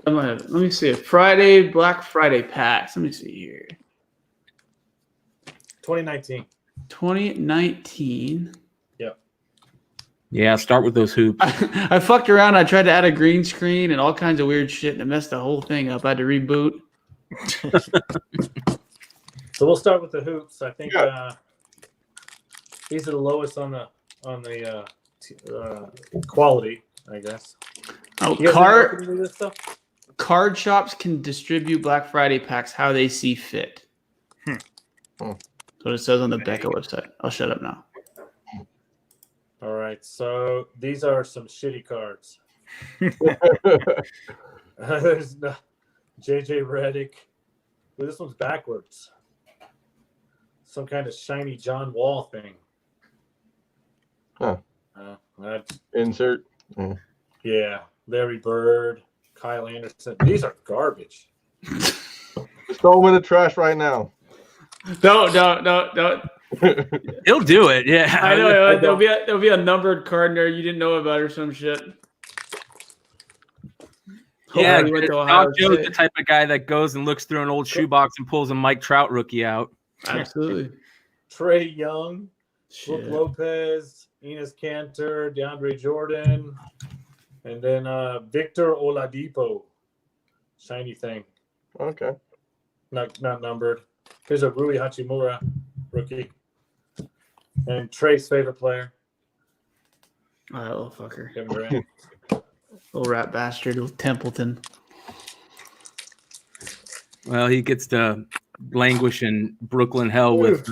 Let me see. Black Friday packs. Let me see here. 2019. 2019. Yeah, start with those hoops. I fucked around. I tried to add a green screen and all kinds of weird shit, and it messed the whole thing up. I had to reboot. So we'll start with the hoops. I think these are the lowest on the quality, I guess. Oh, You guys looking into this stuff? card shops can distribute Black Friday packs how they see fit. That's what it says on the Becca website. I'll shut up now. All right. So these are some shitty cards. There's no JJ Redick. Well, this one's backwards. Some kind of shiny John Wall thing. Huh. Insert. Yeah. Larry Bird, Kyle Anderson. These are garbage. Just throw them in the trash right now. Don't. He'll do it. Yeah. I know. There'll be a numbered card in there you didn't know about or some shit. Yeah, Hopefully he went to Ohio Doc Joe's State. the type of guy that goes and looks through an old shoebox and pulls a Mike Trout rookie out. Absolutely. Trey Young, Brooke Shit. Lopez, Enes Kanter, DeAndre Jordan, and then Victor Oladipo. Shiny thing. Okay. Not numbered. Here's a Rui Hachimura rookie. And Trey's favorite player, That little fucker. Kevin Durant. Little rat bastard, little Templeton. Well, he gets to languish in Brooklyn hell with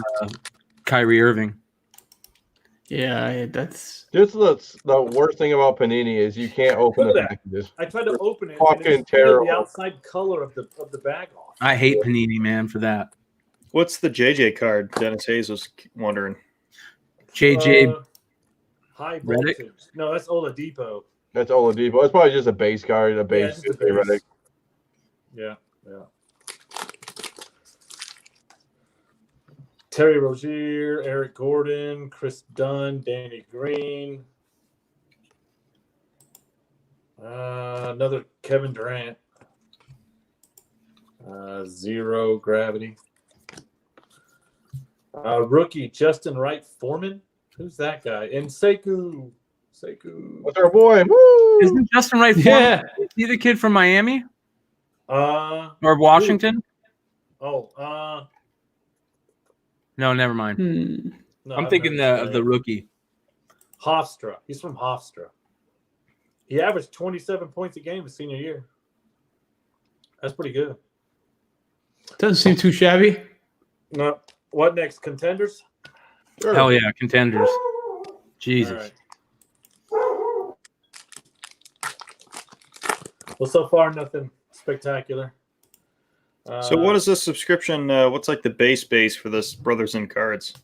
Kyrie Irving. Yeah, that's. Just the worst thing about Panini is you can't open Look the at that. packages. I tried to open it. Fucking and it's terrible. The outside color of the bag off. I hate Panini, man, for that. What's the JJ card? Dennis Hayes was wondering. JJ High Redick? voltage. No, that's Oladipo. That's Oladipo. It's probably just a base card, a Yeah, base. just a base. Redick. Yeah. Terry Rozier, Eric Gordon, Chris Dunn, Danny Green. Another Kevin Durant. Zero gravity. Rookie Justin Wright Foreman. Who's that guy? And Sekou. What's our boy? Woo! Isn't Justin Wright? Yeah. Is he the kid from Miami Uh or Washington? oh, No, never mind. no, I'm I've thinking never of the rookie. Hofstra. He's from Hofstra. He averaged 27 points a game his senior year. That's pretty good. Doesn't seem too shabby. No. What next? Contenders? Sure. Hell yeah, contenders. Jesus. All right. Well, so far, nothing spectacular. So what is this subscription? What's like the base for this Brothers in Cards?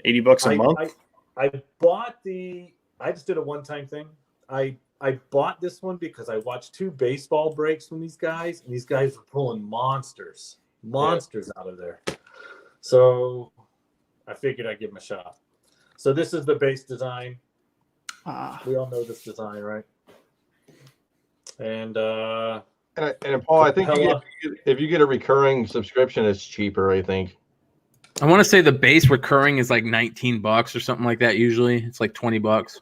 $80 a month? I bought I just did a one-time thing. I bought this one because I watched 2 baseball breaks from these guys, and these guys were pulling monsters out of there. So I figured I'd give them a shot. So this is the base design. We all know this design, right? And Paul, I think if you get a recurring subscription, it's cheaper. I think. I want to say the base recurring is like $19 or something like that. Usually, it's like $20.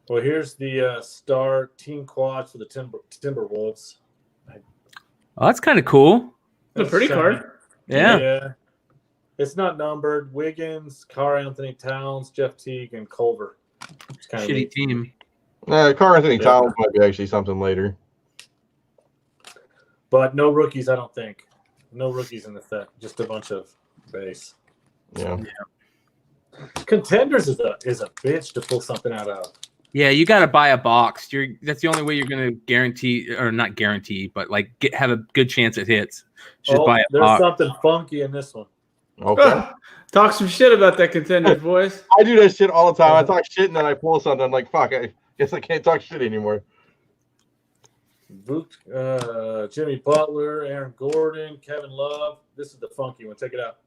well, here's the star team quads for the Timberwolves. Oh, that's kind of cool. It's a pretty card. Yeah. It's not numbered. Wiggins, Carr Anthony Towns, Jeff Teague, and Culver. It's kind Shitty team. Carr Anthony Towns might be actually something later. But no rookies, I don't think. No rookies in the set. Just a bunch of base. Yeah. Contenders is a bitch to pull something out of. Yeah, you got to buy a box. That's the only way you're going to guarantee, or not guarantee, but like have a good chance it hits. Just buy a there's box. something funky in this one. Okay. Talk some shit about that Contenders, boys. I do that shit all the time. I talk shit and then I pull something. I'm like, fuck, I guess I can't talk shit anymore. Jimmy Butler, Aaron Gordon, Kevin Love. This is the funky one. Check it out.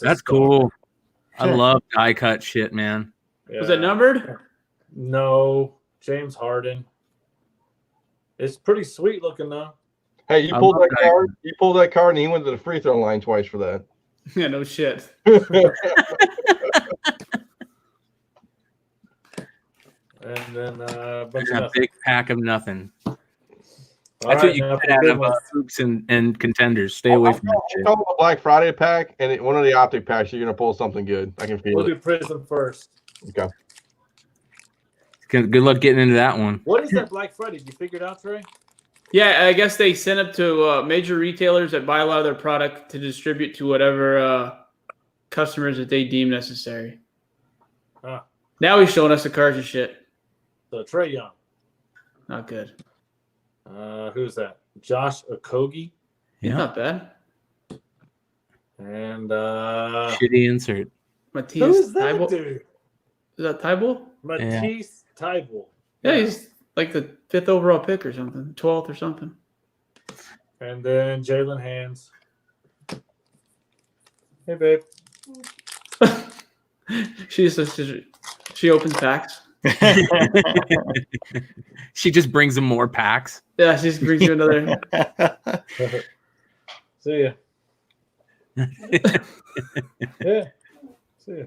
That's cool. I love die cut shit, man. Yeah. Was it numbered? No. James Harden. It's pretty sweet looking though. Hey, you pulled that card. You pulled that card, and he went to the free throw line twice for that. Yeah, no shit. And then a big pack of nothing. That's what you get out of hoops and contenders. Stay away from that shit. Call a Black Friday pack, and one of the optic packs, you're gonna pull something good. I can feel We'll it. do Prism first. Okay. Good luck getting into that one. What is that Black Friday? Did you figure it out, Trey? Yeah, I guess they sent it to major retailers that buy a lot of their product to distribute to whatever customers that they deem necessary. Now he's showing us the cards and shit. So Trey Young. Not good. Who's that? Josh Okogie. Yeah. Not bad. And shitty insert. Matisse who is that Thybulle? dude? Is that Thybulle? Matisse Thybulle. Yeah, he's like the 5th overall pick or something, 12th or something. And then Jalen Hands. Hey, babe. She opens packs. She just brings him more packs. Yeah, she just brings you another. See ya. Yeah. See ya.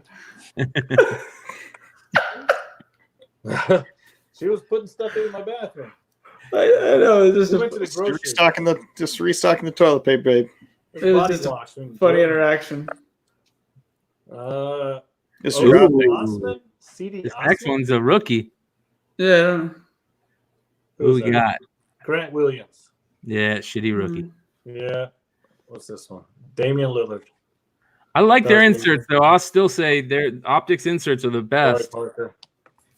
She was putting stuff in my bathroom. I know. It's We went to the just grocery. restocking the toilet paper, babe. It was just a funny interaction. This Osman? CD This Osman? next one's a rookie. Yeah. I don't know. Who we got? Grant Williams. Yeah, shitty rookie. Yeah. What's this one? Damian Lillard. I like their That's inserts, though. I'll still say their optics inserts are the best. Parker.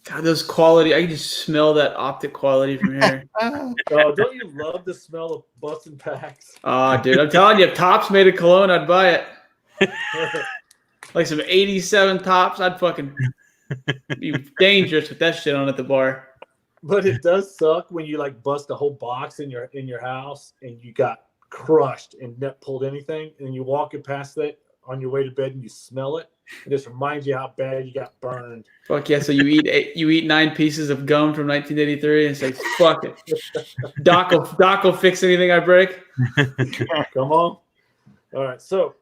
God, those quality. I can just smell that optic quality from here. Oh, don't you love the smell of busting packs? Oh, dude, I'm telling you, if Tops made a cologne, I'd buy it. Like some 87 Tops, I'd fucking be dangerous with that shit on at the bar. But it does suck when you like bust a whole box in your house and you got crushed and not pulled anything, and you walk it past that on your way to bed and you smell it. It just reminds you how bad you got burned. Fuck yeah! So you eat 9 pieces of gum from 1983 and say, "Fuck it, Doc will fix anything I break." Come on! All right, so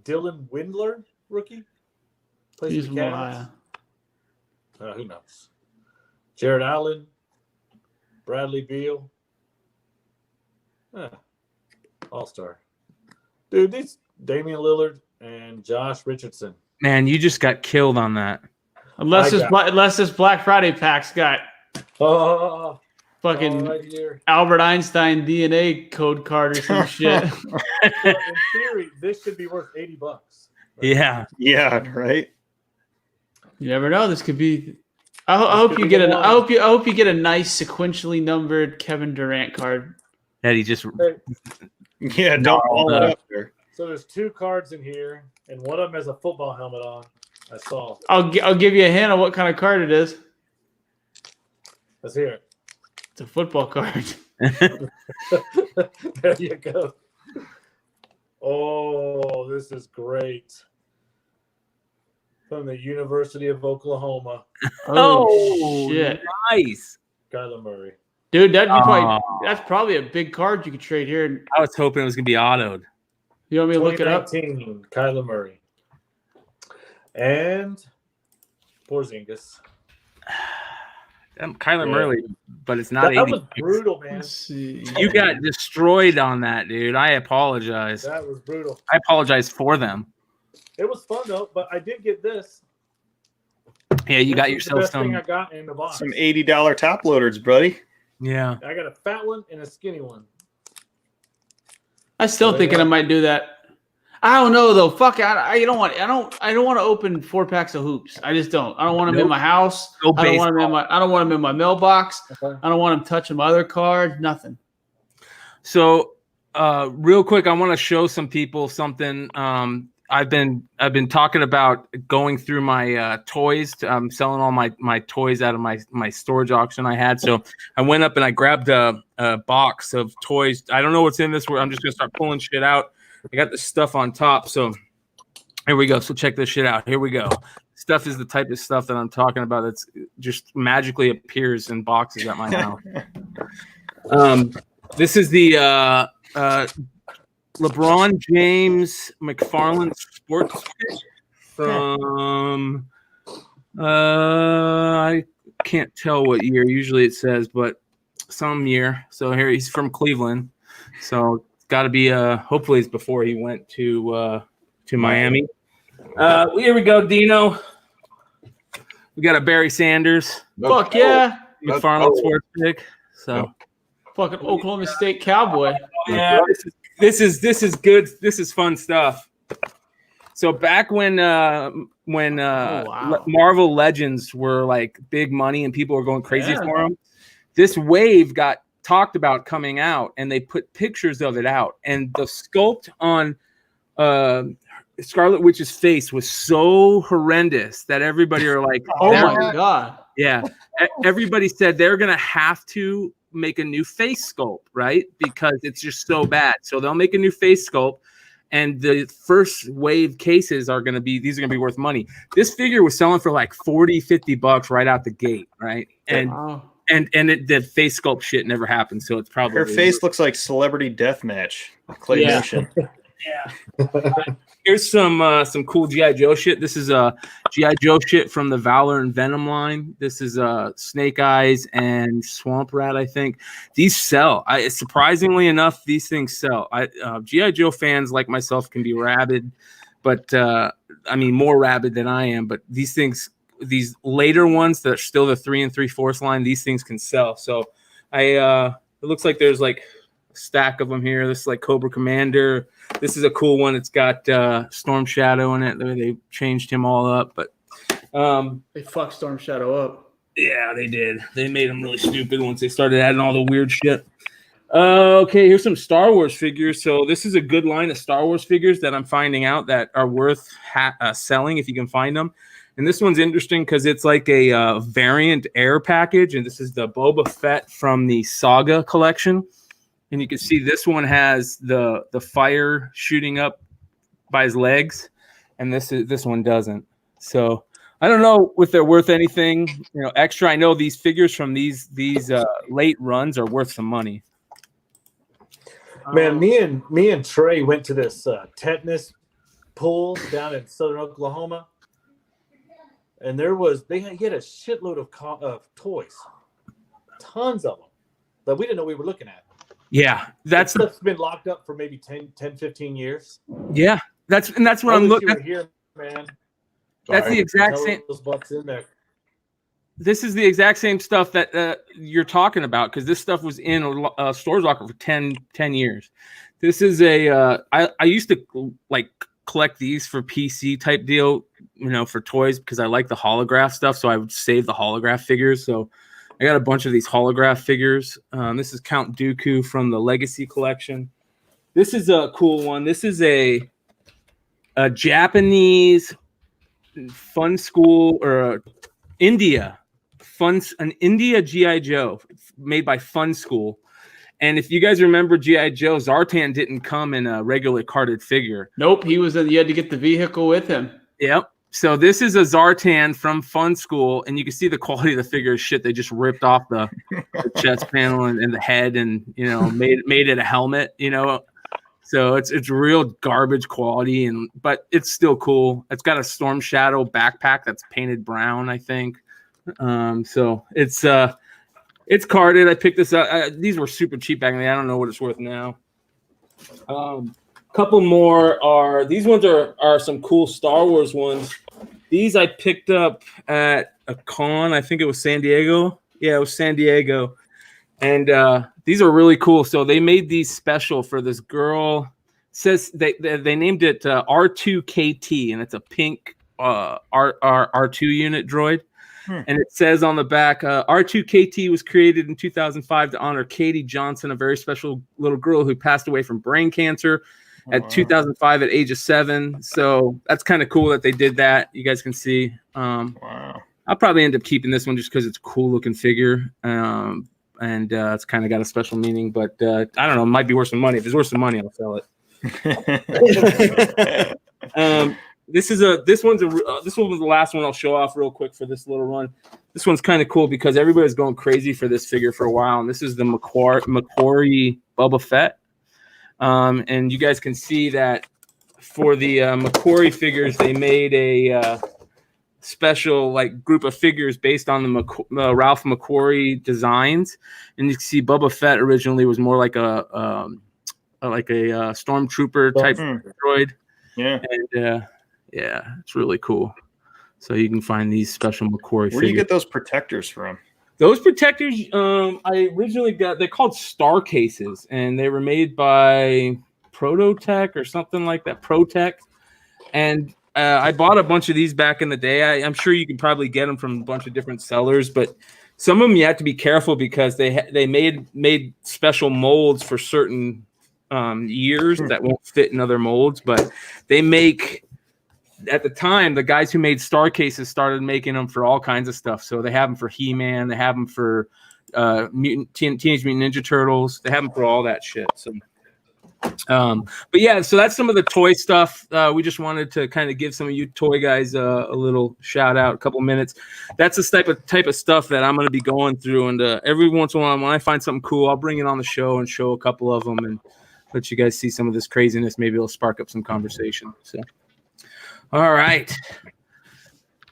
Dylan Windler, rookie, plays He's for the Cavs. Who knows? Jared Allen, Bradley Beal, All-Star. Dude, these Damian Lillard and Josh Richardson. Man, you just got killed on that. Unless this Black Friday pack's got fucking right here. Albert Einstein DNA code card or some shit. In theory, this should be worth $80. Right? Yeah. Yeah, right. You never know. This could be. I hope you get I hope you get a nice sequentially numbered Kevin Durant card. That he just. Yeah, don't ball it up there. So there's 2 cards in here, and one of them has a football helmet on. I saw. I'll give you a hint on what kind of card it is. Let's hear it. It's a football card. There you go. Oh, this is great. From the University of Oklahoma. Oh, shit. Nice. Kyler Murray. Dude, that's probably a big card you could trade here. I was hoping it was going to be autoed. You want me to look it up? 2019, Kyler Murray. And Porzingis. Kyler Yeah. Murray, but it's not That 80. was brutal, man. Let's see. You got destroyed on that, dude. I apologize. That was brutal. I apologize for them. It was fun though, but I did get this. Yeah, you This got is yourself the best thing some. I got in the box. Some $80 top loaders, buddy. Yeah. I got a fat one and a skinny one. I'm still thinking I might do that. I don't know though. Fuck, I don't want to open 4-packs of hoops. I just don't. I don't want them in my house. No I don't want them in my. I don't want them in my mailbox. Okay. I don't want them touching my other cards. Nothing. So, real quick, I want to show some people something. I've been talking about going through my toys. I'm selling all my toys out of my storage auction I had. So I went up and I grabbed a box of toys. I don't know what's in this. I'm just gonna start pulling shit out. I got this stuff on top. So here we go. So check this shit out. Here we go. Stuff is the type of stuff that I'm talking about. That's just magically appears in boxes at my house. This is the LeBron James McFarland sports kit from I can't tell what year. Usually it says, but some year. So here he's from Cleveland. So it's got to be hopefully it's before he went to Miami. Here we go, Deno. We got a Barry Sanders. Fuck yeah. McFarland sports pick. So Fucking Oklahoma State Cowboy. yeah, this is good. This is fun stuff. So back when wow. Marvel Legends were like big money and people were going crazy Yeah. for them, this wave got talked about coming out, and they put pictures of it out, and the sculpt on Scarlet Witch's face was so horrendous that everybody are like, Oh my god. yeah, everybody said they're gonna have to make a new face sculpt, right? Because it's just so bad. So they'll make a new face sculpt, and the first wave cases are gonna be worth money. This figure was selling for like $40-$50 right out the gate, right? And Wow. the face sculpt shit never happened. So it's probably Her face looks like Celebrity Deathmatch. Claymation. Yeah. Here's some cool G.I. Joe shit. This is G.I. Joe shit from the Valor and Venom line. This is Snake Eyes and Swamp Rat, I think. These sell. Surprisingly enough, these things sell. G.I. Joe fans like myself can be rabid, but I mean more rabid than I am. But these things, these later ones that are still the 3 3/4 line, these things can sell. So it looks like there's like a stack of them here. This is like Cobra Commander. This is a cool one. It's got Storm Shadow in it. They changed him all up, but They fucked Storm Shadow up. yeah, they did. They made him really stupid once they started adding all the weird shit. Okay, here's some Star Wars figures. So this is a good line of Star Wars figures that I'm finding out that are worth selling if you can find them. And this one's interesting because it's like a variant air package, and this is the Boba Fett from the Saga collection. And you can see this one has the fire shooting up by his legs, and this one doesn't. So I don't know if they're worth anything, extra. I know these figures from these late runs are worth some money. Man, me and Trey went to this tetanus pool down in southern Oklahoma, and he had a shitload of toys, tons of them that we didn't know we were looking at. Yeah, that's been locked up for maybe 10, 15 years. Yeah, that's what I'm looking at. Here, man. That's the exact same. Those bucks in there. This is the exact same stuff that you're talking about, because this stuff was in a storage locker for 10 years. This is I used to like collect these for PC type deal, for toys, because I like the holograph stuff. So I would save the holograph figures. So I got a bunch of these holograph figures. This is Count Dooku from the Legacy collection. This is a cool one. This is a Japanese fun school or an India G.I. Joe made by Fun School. And if you guys remember G.I. Joe, Zartan didn't come in a regular carded figure. Nope, you had to get the vehicle with him. Yep. So this is a Zartan from Fun School, and you can see the quality of the figure is shit. They just ripped off the chest panel and the head, and made it a helmet. So it's real garbage quality, but it's still cool. It's got a Storm Shadow backpack that's painted brown, I think. So it's carded. I picked this up. These were super cheap back then. I don't know what it's worth now. Couple more are these ones are some cool Star Wars ones. These I picked up at a con. I think it was San Diego. Yeah, it was San Diego. And these are really cool. So they made these special for this girl. Says they named it R2KT, and it's a pink R2 unit droid. And it says on the back, R2KT was created in 2005 to honor Katie Johnson, a very special little girl who passed away from brain cancer at 2005 at age of 7. So that's kind of cool that they did that. You guys can see. Wow. I'll probably end up keeping this one just because it's a cool looking figure. And it's kind of got a special meaning. But I don't know. It might be worth some money. If it's worth some money, I'll sell it. This one was the last one I'll show off real quick for this little run. This one's kind of cool because everybody's going crazy for this figure for a while, and this is the Macquarie Boba Fett. And you guys can see that for the Macquarie figures, they made a special like group of figures based on the Ralph McQuarrie designs, and you can see Boba Fett originally was more like a stormtrooper type droid. Yeah, and yeah, it's really cool. So you can find these special Macquarie figures. Where do you get those protectors from? Those protectors, I originally got. They're called star cases, and they were made by Prototech or something like that. Protech, and I bought a bunch of these back in the day. I'm sure you can probably get them from a bunch of different sellers, but some of them you have to be careful because they made special molds for certain years that won't fit in other molds. But they make. At the time, the guys who made star cases started making them for all kinds of stuff. So they have them for He-Man, they have them for Teenage Mutant Ninja Turtles, they have them for all that shit. So, but yeah, so that's some of the toy stuff. We just wanted to kind of give some of you toy guys a little shout out, a couple minutes. That's the type of stuff that I'm going to be going through, and every once in a while, when I find something cool, I'll bring it on the show and show a couple of them and let you guys see some of this craziness. Maybe it'll spark up some conversation. So. All right,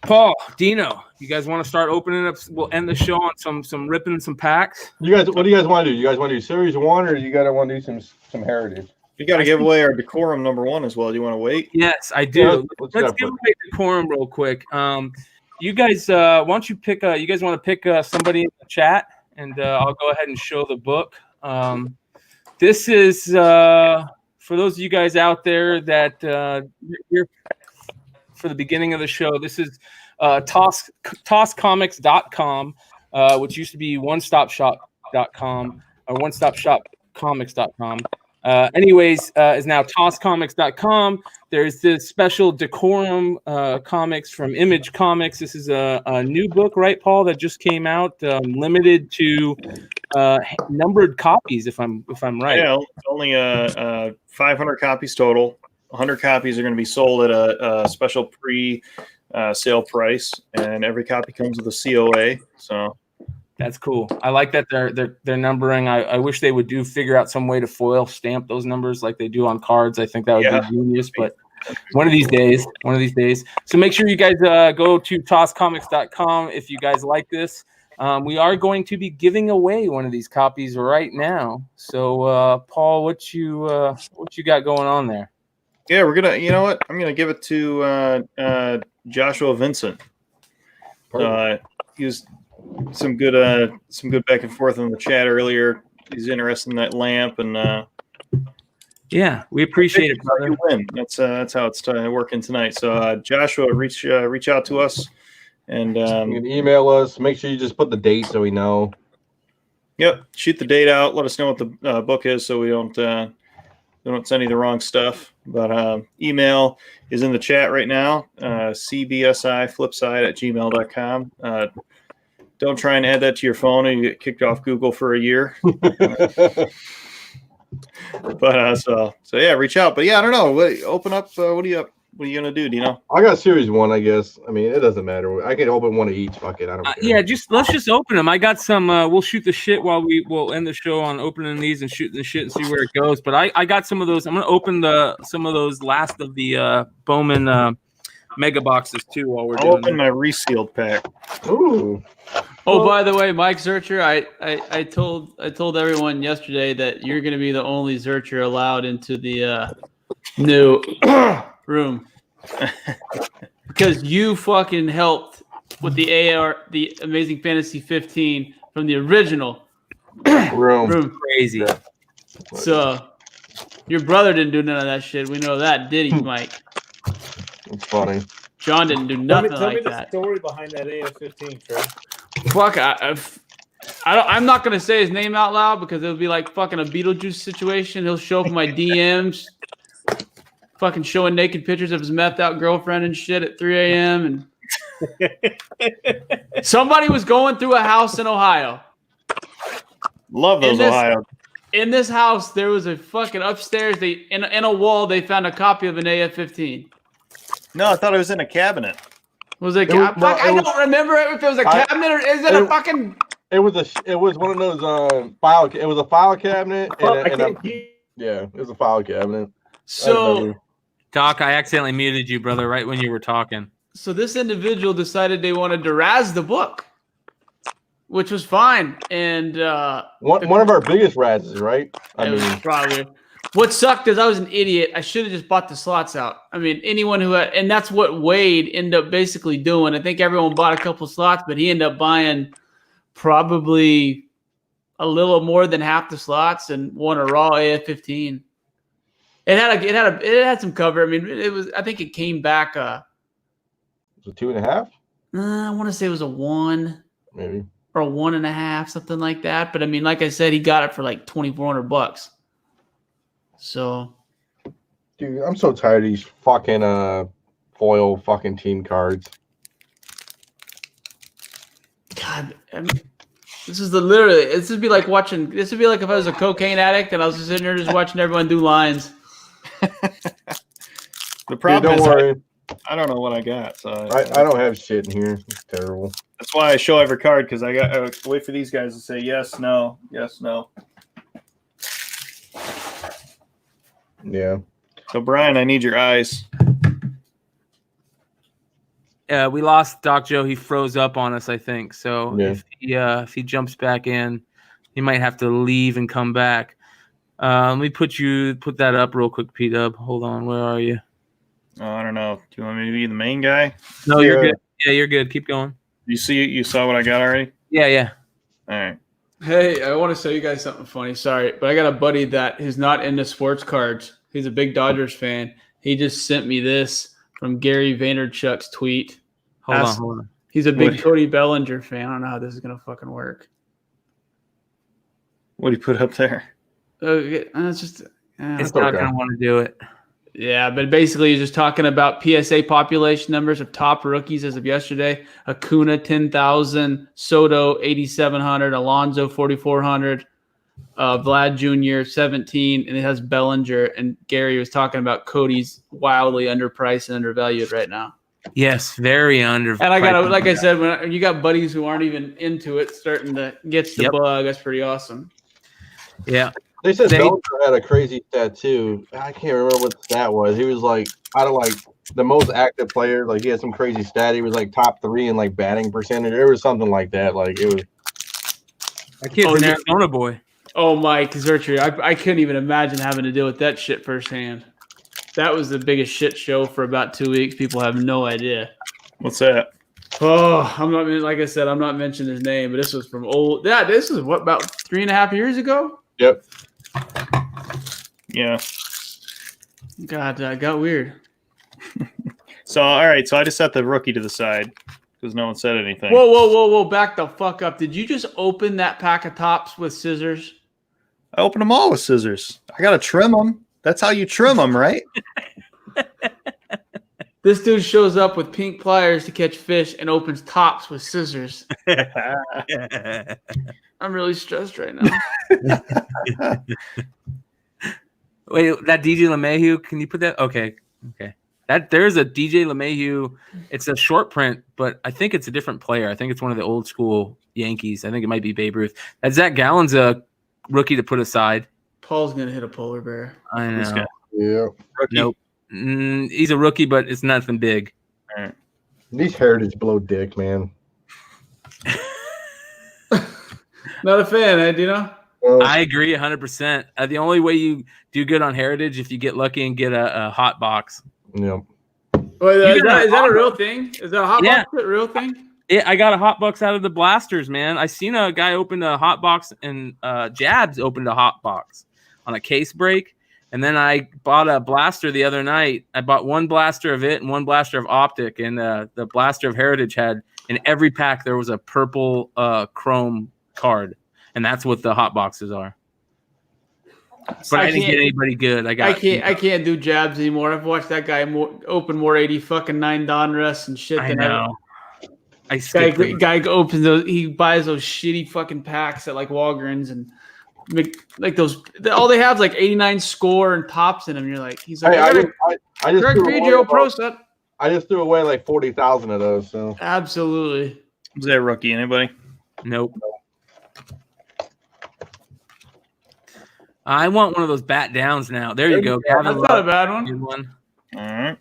Paul, Deno, you guys want to start opening up? We'll end the show on some ripping some packs. What do you guys want to do? You guys want to do Series 1 or you gotta want to do some Heritage? You got to give away our Decorum #1 as well. Do you want to wait? Yes, I do. Yeah, let's give away Decorum real quick. You guys, why don't you pick? You guys want to pick somebody in the chat, and I'll go ahead and show the book. This is for those of you guys out there that you're. For the beginning of the show, this is tosscomics.com, which used to be onestopshop.com or onestopshopcomics.com. Is now tosscomics.com. There's this special Decorum comics from Image Comics. This is a new book, right, Paul, that just came out, limited to numbered copies, if I'm right. Yeah, only 500 copies total. 100 copies are going to be sold at a special pre-sale price, and every copy comes with a COA. So that's cool. I like that they're numbering. I wish they would figure out some way to foil stamp those numbers like they do on cards. I think that would be genius. But one of these days. So make sure you guys go to tosscomics.com if you guys like this. We are going to be giving away one of these copies right now. So Paul, what you got going on there? Yeah, we're gonna. You know what? I'm gonna give it to Joshua Vincent. He was some good back and forth in the chat earlier. He's interested in that lamp, and yeah, we appreciate it, brother. Win. That's how it's working tonight. So Joshua, reach out to us, and you can email us. Make sure you just put the date so we know. Yep, shoot the date out. Let us know what the book is, so we don't send you the wrong stuff. But email is in the chat right now, CBSI Flipside at gmail.com. Don't try and add that to your phone and you get kicked off Google for a year. But so yeah, reach out. But yeah, I don't know. Open up. What are you gonna do? Do you know? I got Series 1, I guess. I mean, it doesn't matter. I can open one of each. Fuck it. I don't care. Yeah, let's just open them. I got some. We'll shoot the shit while we'll end the show on opening these and shooting the shit and see where it goes. But I got some of those. I'm gonna open some of those last of the Bowman mega boxes too while we're I'll doing open it. my resealed pack. Ooh. Oh, by the way, Mike Zurcher, I told everyone yesterday that you're going to be the only Zurcher allowed into the new room because you fucking helped with the Amazing Fantasy 15 from the original room. Crazy. Yeah. So your brother didn't do none of that shit. We know that, did he, Mike? It's funny. John didn't do Tell nothing me like the that. story behind that AF-15, Trey. Fuck, I'm not gonna say his name out loud because it'll be like fucking a Beetlejuice situation. He'll show up in my DMs, fucking showing naked pictures of his methed out girlfriend and shit at 3 a.m. And somebody was going through a house in Ohio. Love those Ohio. In this house, there was a fucking upstairs. In a wall, they found a copy of an AF-15. No, I thought it was in a cabinet. Was it? I don't remember if it was a cabinet or is it a fucking? It was one of those file. It was a file cabinet. Yeah, it was a file cabinet. So, Doc, I accidentally muted you, brother, right when you were talking. So this individual decided they wanted to razz the book, which was fine. And one of our biggest razzes, right? I mean, probably. What sucked is I was an idiot. I should have just bought the slots out. I mean, anyone who had, and that's what Wade ended up basically doing. I think everyone bought a couple slots, but he ended up buying probably a little more than half the slots and won a raw AF-15. It had some cover. I mean, it was. I think it came back. Was it 2.5? I want to say it was a 1, maybe, or a 1.5, something like that. But I mean, like I said, he got it for like $2,400. So, dude, I'm so tired of these fucking foil fucking team cards. God, this is literally. This would be like watching. This would be like if I was a cocaine addict and I was just sitting there just watching everyone do lines. The problem don't worry. I don't know what I got. So I don't have shit in here. It's terrible. That's why I show every card because I wait for these guys to say yes, no, yes, no. Yeah. So Brian, I need your eyes. We lost Doc Joe. He froze up on us, I think. So yeah. if he jumps back in, he might have to leave and come back. Let me put that up real quick, P-Dub. Hold on. Where are you? Oh, I don't know. Do you want me to be the main guy? No, you're good. Yeah, you're good. Keep going. You saw what I got already? Yeah. All right. Hey, I want to show you guys something funny. Sorry, but I got a buddy that is not into sports cards. He's a big Dodgers fan. He just sent me this from Gary Vaynerchuk's tweet. Hold on. He's a big Cody Bellinger fan. I don't know how this is going to fucking work. What do you put up there? It's just... it's not going to want to do it. Yeah, but basically he's just talking about PSA population numbers of top rookies as of yesterday. Acuna, 10,000. Soto, 8,700. Alonso, 4,400. Vlad Jr., 17. And it has Bellinger. And Gary was talking about Cody's wildly underpriced and undervalued right now. Yes, very underpriced. And I got, like I said, when you got buddies who aren't even into it starting to get the bug, that's pretty awesome. Yeah. They said Bellinger had a crazy tattoo. I can't remember what the stat was. He was like out of like the most active players. Like he had some crazy stat. He was like top 3 in like batting percentage. There was something like that. Like it was. That kid's an Arizona boy. Oh, Mike Zurcher, I couldn't even imagine having to deal with that shit firsthand. That was the biggest shit show for about 2 weeks. People have no idea. What's that? Oh, I'm not, like I said, I'm not mentioning his name, but this was from old. Yeah, this was what, about 3.5 years ago? Yep. Yeah. God, that got weird. So, all right. So I just set the rookie to the side because no one said anything. Whoa. Back the fuck up. Did you just open that pack of tops with scissors? I opened them all with scissors. I got to trim them. That's how you trim them, right? This dude shows up with pink pliers to catch fish and opens tops with scissors. I'm really stressed right now. Wait, that DJ LeMahieu, can you put that? Okay. There's a DJ LeMahieu. It's a short print, but I think it's a different player. I think it's one of the old school Yankees. I think it might be Babe Ruth. That Zach Gallen's a rookie to put aside. Paul's going to hit a polar bear. I know. Yeah. Nope. He's a rookie, but it's nothing big. right. These Heritage blow dick, man. Not a fan, Deno? I agree 100%. The only way you do good on Heritage if you get lucky and get a hot box. Yep. Wait, You is got that a real thing? Is that a hot Yeah. box a real thing? Yeah, I got a hot box out of the blasters, man. I seen a guy open a hot box and Jabs opened a hot box on a case break. And then I bought a blaster the other night. I bought one blaster of it and one blaster of Optic. And the blaster of Heritage had in every pack there was a purple chrome card. And that's what the hot boxes are. But I didn't get anybody good. I can't do Jabs anymore. I've watched that guy open more 89 Donruss and shit than know. Guy opens those. He buys those shitty fucking packs at like Walgreens and like those. All they have is like 89 score and tops in them. You're like, he's like, I just Pro set. I just threw away like 40,000 of those. So absolutely. Was that rookie? Anybody? Nope. I want one of those bat downs now. There you go. That's not a bad one. All right.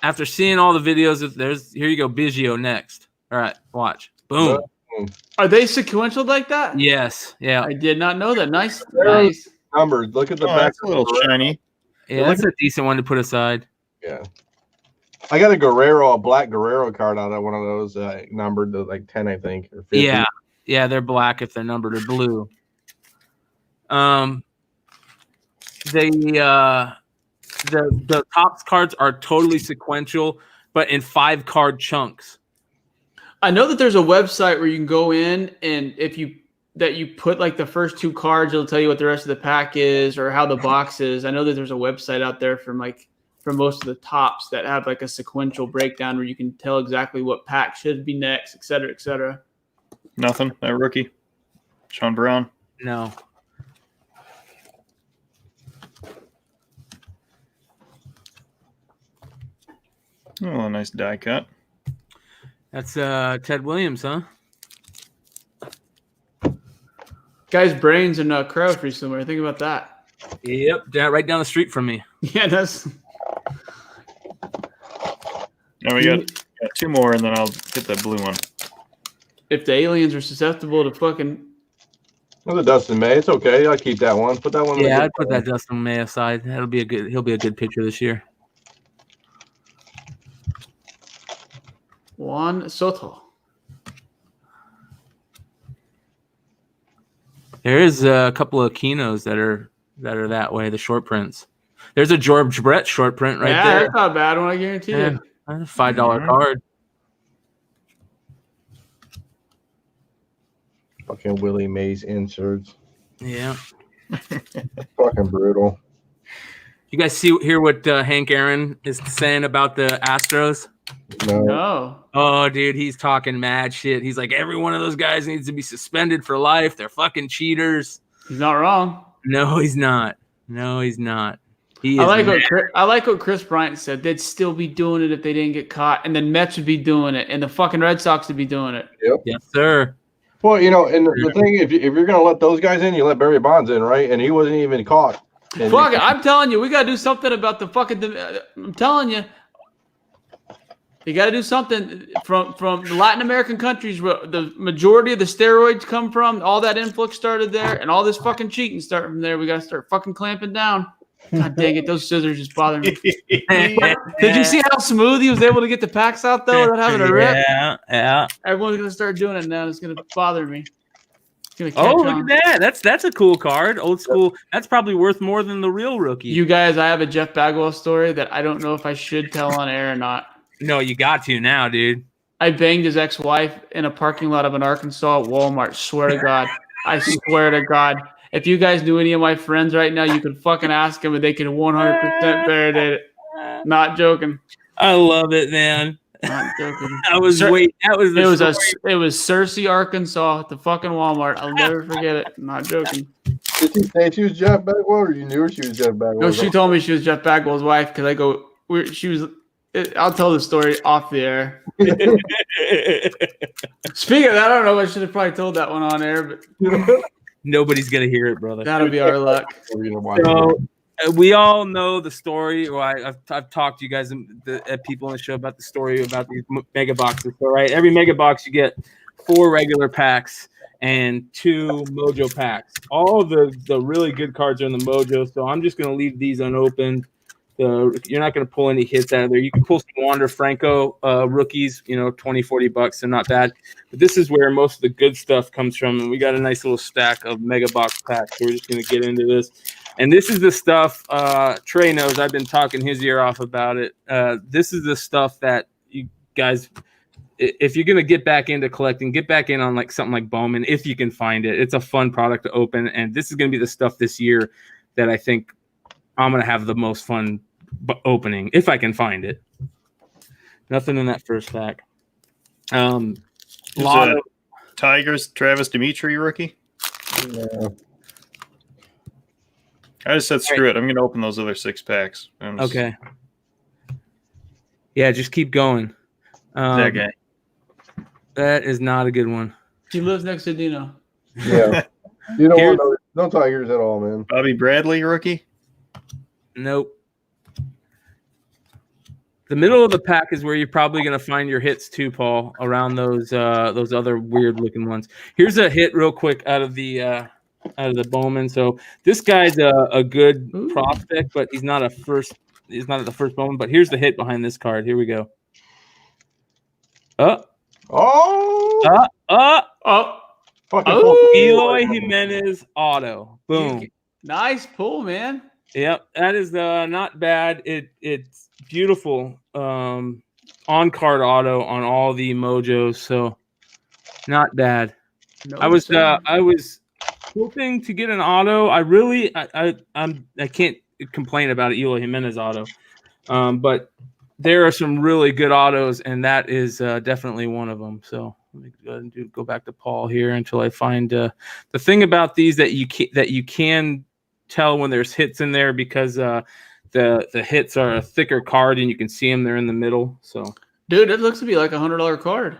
After seeing all the videos, here you go, Biggio next. All right, watch. Boom. Are they sequential like that? Yes. Yeah. I did not know that. Nice. Numbers. Look at the back. That's a little shiny. Yeah, that's a decent one to put aside. Yeah. I got a black Guerrero card out of one of those numbered to like 10, I think. Or 50. Yeah. Yeah, they're black if they're numbered or blue. The Topps cards are totally sequential, but in 5-card chunks. I know that there's a website where you can go in and if you put like the first 2 cards, it'll tell you what the rest of the pack is or how the box is. I know that there's a website out there for most of the Topps that have like a sequential breakdown where you can tell exactly what pack should be next, et cetera, et cetera. Nothing. That rookie. Sean Brown. No. Oh, a nice die cut. That's Ted Williams, huh? Guy's brains in crowd free somewhere. Think about that. Yep, right down the street from me. Yeah, that's. Now we got 2 more, and then I'll get that blue one. If the aliens are susceptible to fucking. Well, the Dustin May, it's okay. I'll keep that one. Put that one. Yeah, I'd put that Dustin May aside. He'll be a good pitcher this year. Juan Soto. There is a couple of Kinos that are that way. The short prints. There's a George Brett short print right there. That's not a bad one. I guarantee you. $5 card. Fucking Willie Mays inserts. Yeah. Fucking brutal. You guys hear what Hank Aaron is saying about the Astros? No. Oh, dude, he's talking mad shit. He's like, every one of those guys needs to be suspended for life. They're fucking cheaters. He's not wrong. No, he's not. I like what Chris Bryant said. They'd still be doing it if they didn't get caught, and then Mets would be doing it, and the fucking Red Sox would be doing it. Yep. Yes, sir. Well, and the thing, if you're gonna let those guys in, you let Barry Bonds in, right? And he wasn't even caught. Fuck it, I'm telling you, we gotta do something about the fucking. I'm telling you. You got to do something from the Latin American countries where the majority of the steroids come from. All that influx started there, and all this fucking cheating started from there. We got to start fucking clamping down. God dang it, those scissors just bother me. Did you see how smooth he was able to get the packs out though without having a rip? Yeah. Everyone's gonna start doing it now. It's gonna bother me. Look at that. That's a cool card. Old school. That's probably worth more than the real rookie. You guys, I have a Jeff Bagwell story that I don't know if I should tell on air or not. No, you got to now, dude. I banged his ex-wife in a parking lot of an Arkansas Walmart. Swear to God. I swear to God. If you guys knew any of my friends right now, you could fucking ask them and they could 100% validate it. Not joking. I love it, man. Not joking. It was Searcy, Arkansas at the fucking Walmart. I'll never forget it. Not joking. Did she say she was Jeff Bagwell, or you knew she was Jeff Bagwell? No, she told me she was Jeff Bagwell's wife because I'll tell the story off the air. Speaking of that, I don't know. I should have probably told that one on air, but nobody's gonna hear it, brother. That'll be our luck. So, we all know the story. Or I've talked to you guys, people on the show about the story about these mega boxes. So, right, every mega box you get 4 regular packs and 2 Mojo packs. All the really good cards are in the Mojo, so I'm just going to leave these unopened. You're not going to pull any hits out of there. You can pull some Wander Franco rookies, $20, $40. They're not bad. But this is where most of the good stuff comes from, and we got a nice little stack of mega box packs. So we're just going to get into this. And this is the stuff Trey knows. I've been talking his ear off about it. This is the stuff that you guys, if you're going to get back into collecting, get back in on like something like Bowman if you can find it. It's a fun product to open, and this is going to be the stuff this year that I think I'm going to have the most fun opening if I can find it. Nothing in that first pack. Lot of Tigers, Travis Dimitri rookie. Yeah. I just said screw it. I'm going to open those other 6 packs. Okay. Yeah, just keep going. That guy. That is not a good one. He lives next to Deno. Yeah. You don't want no Tigers at all, man. Bobby Bradley rookie. Nope. The middle of the pack is where you're probably going to find your hits too, Paul, around those other weird looking ones. Here's a hit real quick out of the Bowman. So this guy's a good prospect, but he's not at the first Bowman. But here's the hit behind this card. Here we go. Eloy Jimenez auto. Boom. Nice pull, man. Yep, that is not bad. It's beautiful. On card auto on all the Mojos, so not bad. No, I was hoping to get an auto. I can't complain about Eloy Jimenez auto, but there are some really good autos, and that is definitely one of them. So let me go ahead and go back to Paul here until I find the thing about these that you can tell when there's hits in there because the hits are a thicker card and you can see them. They're in the middle. So, dude, it looks to be like $100 card.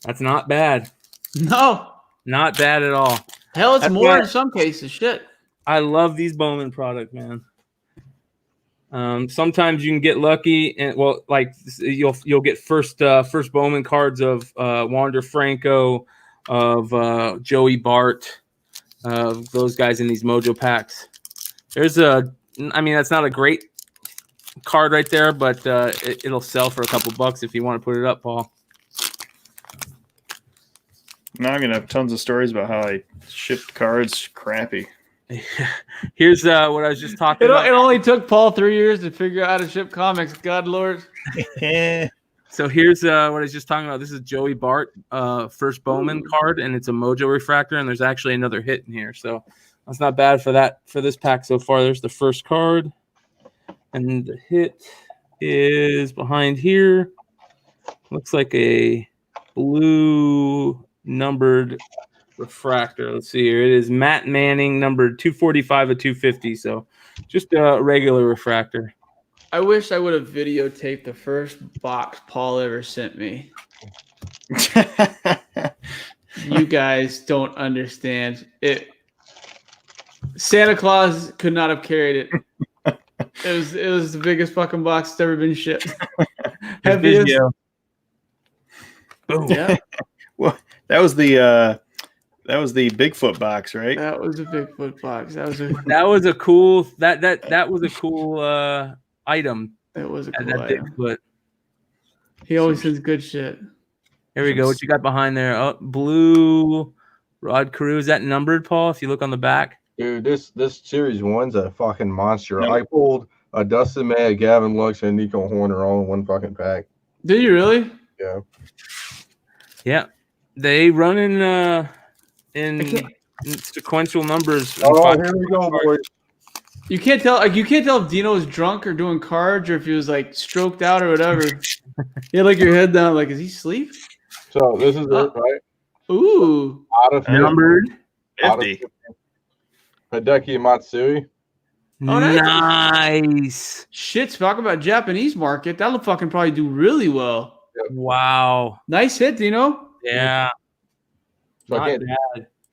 That's not bad. No, not bad at all. Hell, it's more in some cases. Shit. I love these Bowman product, man. Sometimes you can get lucky, and you'll get first Bowman cards of Wander Franco, of Joey Bart, of those guys in these Mojo packs. That's not a great card right there, but it'll sell for a couple bucks if you want to put it up, Paul. Now I'm gonna have tons of stories about how I shipped cards crappy. Here's what I was just talking about. It only took Paul 3 years to figure out how to ship comics. God Lord. So here's what I was just talking about. This is Joey Bart, first Bowman card, and it's a Mojo refractor, and there's actually another hit in here. So that's not bad for this pack so far. There's the first card, and the hit is behind here. Looks like a blue numbered refractor. Let's see here. It is Matt Manning, numbered 245 of 250. So just a regular refractor. I wish I would have videotaped the first box Paul ever sent me. You guys don't understand it. Santa Claus could not have carried it. It was the biggest fucking box that's ever been shipped. Heaviest. Boom. Yeah. Well, that was the Bigfoot box, right? That was a Bigfoot box. That was a cool item. It was a cool item. Bigfoot. He always says good shit. Here we go. What you got behind there? Oh, blue Rod Carew. Is that numbered, Paul? If you look on the back. Dude, this series 1's a fucking monster. No. I pulled a Dustin May, a Gavin Lux, and Nico Horner all in one fucking pack. Did you really? Yeah. Yeah. They run in sequential numbers. Oh, here we go, boys. You can't tell. You can't tell if Deno's drunk or doing cards, or if he was like stroked out or whatever. You had like your head down, like, is he asleep? So this is it, right? Ooh. Out of numbered 50. Hideki Matsui. Oh, nice. Shit, talk about Japanese market. That'll fucking probably do really well. Yep. Wow. Nice hit, Deno. Yeah.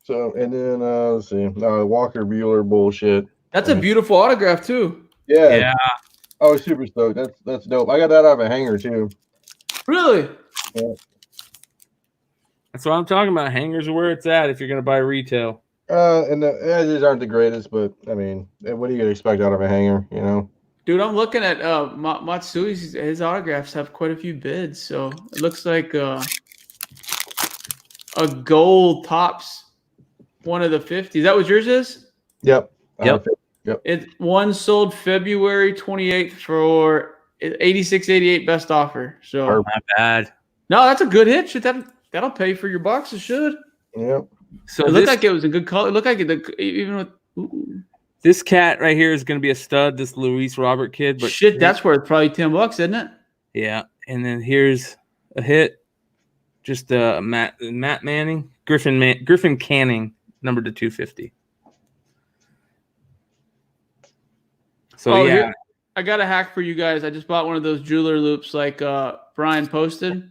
So, and then let's see. Walker Bueller bullshit. That's a beautiful autograph too. Yeah. I was super stoked. That's dope. I got that out of a hanger too. Really? Yeah. That's what I'm talking about. Hangers are where it's at if you're going to buy retail. And the edges aren't the greatest, but I mean, what do you expect out of a hanger? You know. Dude, I'm looking at Matsui's. His autographs have quite a few bids, so it looks like a gold tops one of the 50s. Is that what yours is? Yep. Yep. It one sold February 28th for 86.88 best offer. So Not bad. No, that's a good hit. Should that'll pay for your boxes? Should. Yep. So it looked like it was a good color. It looked like even with. Ooh. This cat right here is going to be a stud. This Luis Robert kid, but shit, that's worth probably $10, isn't it? Yeah, and then here's a hit. Just Matt Manning, Griffin Canning, numbered to 250. So Here, I got a hack for you guys. I just bought one of those jeweler loops like Bryan posted.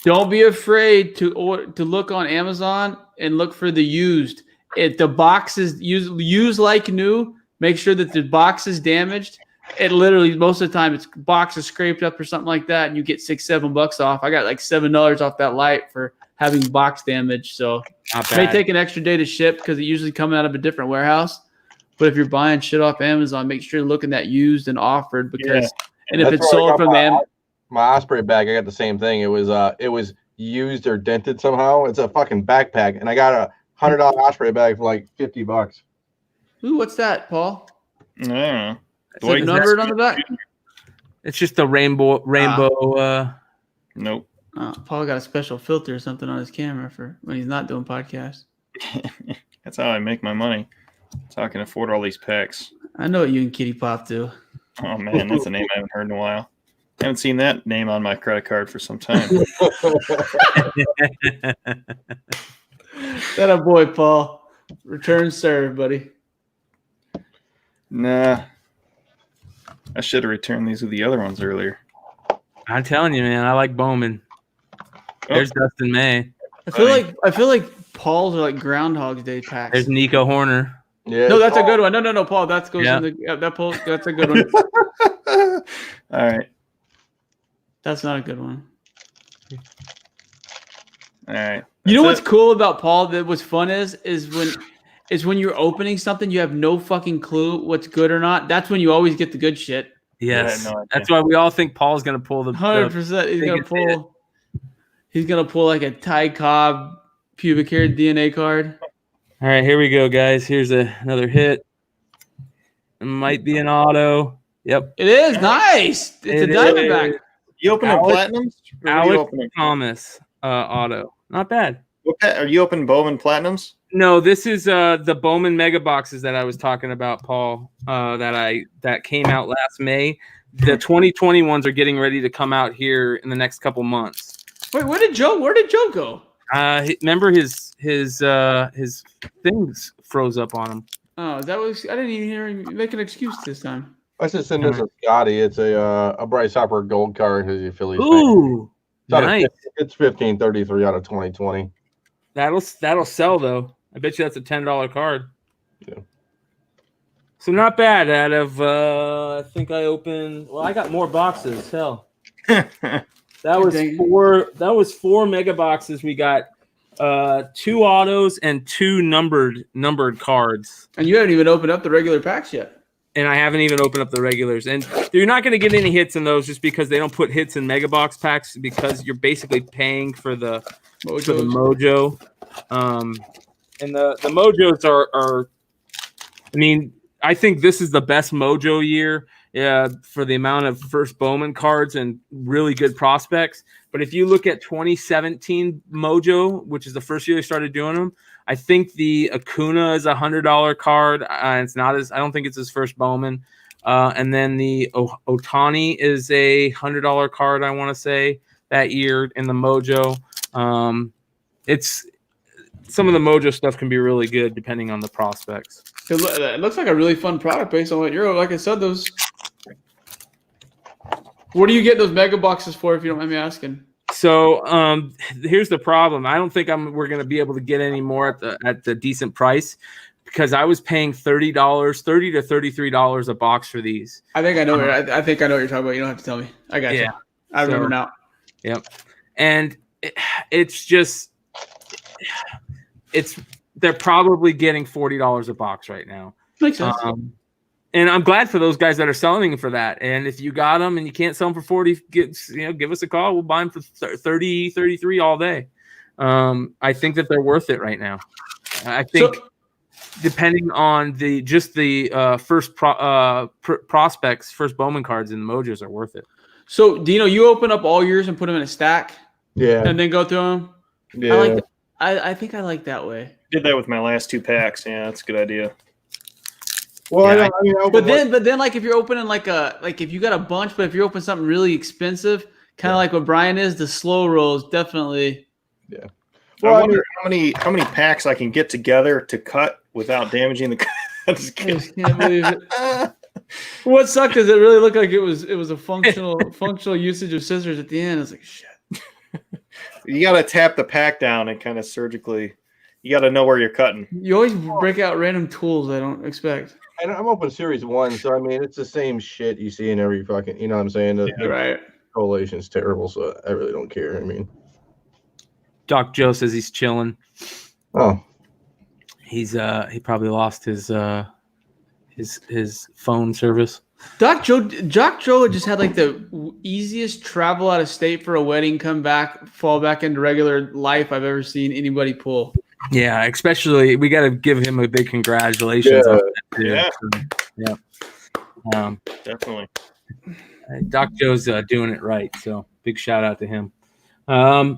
Don't be afraid to look on Amazon and look for the used. If the box is used like new, make sure that the box is damaged. It literally most of the time it's box is scraped up or something like that, and you get $6-7 off. I got like $7 off that light for having box damage. So it may take an extra day to ship because it usually comes out of a different warehouse. But if you're buying shit off Amazon, make sure you're looking at used and offered because and if it's sold from them. My Osprey bag, I got the same thing. It was used or dented somehow. It's a fucking backpack, and I got a $100 Osprey bag for like $50. Ooh, what's that, Paul? I don't know. Is it numbered on the back? It's just a rainbow. Nope. Paul got a special filter or something on his camera for when he's not doing podcasts. That's how I make my money. So I can afford all these packs. I know what you and Kitty Pop do. Oh man, that's a name I haven't heard in a while. I haven't seen that name on my credit card for some time. That a boy, Paul. Return serve, buddy. Nah. I should have returned these with the other ones earlier. I'm telling you, man, I like Bowman. There's Dustin May. I feel like Paul's are like Groundhog's Day packs. There's Nico Horner. Yeah. No, that's a good one. No, Paul. That goes in the that's a good one. All right. That's not a good one. All right. You know what's cool about Paul that was fun is when you're opening something, you have no fucking clue what's good or not. That's when you always get the good shit. Yes. That's why we all think Paul's going to pull the 100%. He's gonna pull like a Ty Cobb pubic hair DNA card. All right, here we go, guys. Here's another hit. It might be an auto. Yep. It is nice. It's a Diamondback. You opening platinums? Alex Thomas auto. Not bad. Okay. Are you opening Bowman platinums? No, this is the Bowman mega boxes that I was talking about, Paul. That came out last May. The 2020 ones are getting ready to come out here in the next couple months. Wait, where did Joe go? Remember his things froze up on him. Oh, I didn't even hear him make an excuse this time. I should send this to Scotty. It's a Bryce Harper gold card who's a Phillies fan. Ooh, nice. It's 1533 out of 2020. That'll sell though. I bet you that's a $10 card. Yeah. So not bad. Out of I think I opened. Well, I got more boxes. Hell, that was four mega boxes. We got 2 autos and 2 numbered cards. And you haven't even opened up the regular packs yet. And I haven't even opened up the regulars. And you're not going to get any hits in those just because they don't put hits in mega box packs because you're basically paying for the mojo. And the mojos are I mean, I think this is the best mojo year for the amount of first Bowman cards and really good prospects. But if you look at 2017 mojo, which is the first year they started doing them, I think the Acuna is a $100 card. It's not I don't think it's his first Bowman. And then the Otani is a $100 card, I want to say, that year in the mojo. It's some of the mojo stuff can be really good depending on the prospects. It looks like a really fun product based on what you're. Like I said, those. What do you get those mega boxes for? If you don't mind me asking. So here's the problem. I don't think we're going to be able to get any more at the decent price. because I was paying $30 to $33 a box for these. I think I know. I think I know what you're talking about. You don't have to tell me. I got you. I remember now. Yep. And it's just, they're probably getting $40 a box right now. Makes sense. And I'm glad for those guys that are selling them for that. And if you got them and you can't sell them for 40, give us a call. We'll buy them for 30, 33 all day. I think that they're worth it right now. I think depending on the first prospects, first Bowman cards in the Mojos are worth it. So, Deno, you open up all yours and put them in a stack? Yeah. And then go through them? Yeah. I think I like that way. Did that with my last 2 packs. Yeah, that's a good idea. Well, yeah, but then like if you're opening like if you got a bunch, but if you're opening something really expensive, kind of like what Bryan is, the slow rolls definitely. Yeah. Well, I wonder how many packs I can get together to cut without damaging the. I just can't believe it. What sucked is it really looked like it was a functional usage of scissors at the end. It's like shit. You got to tap the pack down and kind of surgically. You got to know where you're cutting. You always break out random tools I don't expect. And I'm open Series 1, so I mean it's the same shit you see in every fucking. You know what I'm saying? The right. Correlation's terrible, so I really don't care. I mean, Doc Joe says he's chilling. Oh, he probably lost his phone service. Doc Joe just had like the easiest travel out of state for a wedding, come back, fall back into regular life I've ever seen anybody pull. Yeah, especially we got to give him a big congratulations. Yeah. Definitely. Doc Joe's doing it right, so big shout out to him. How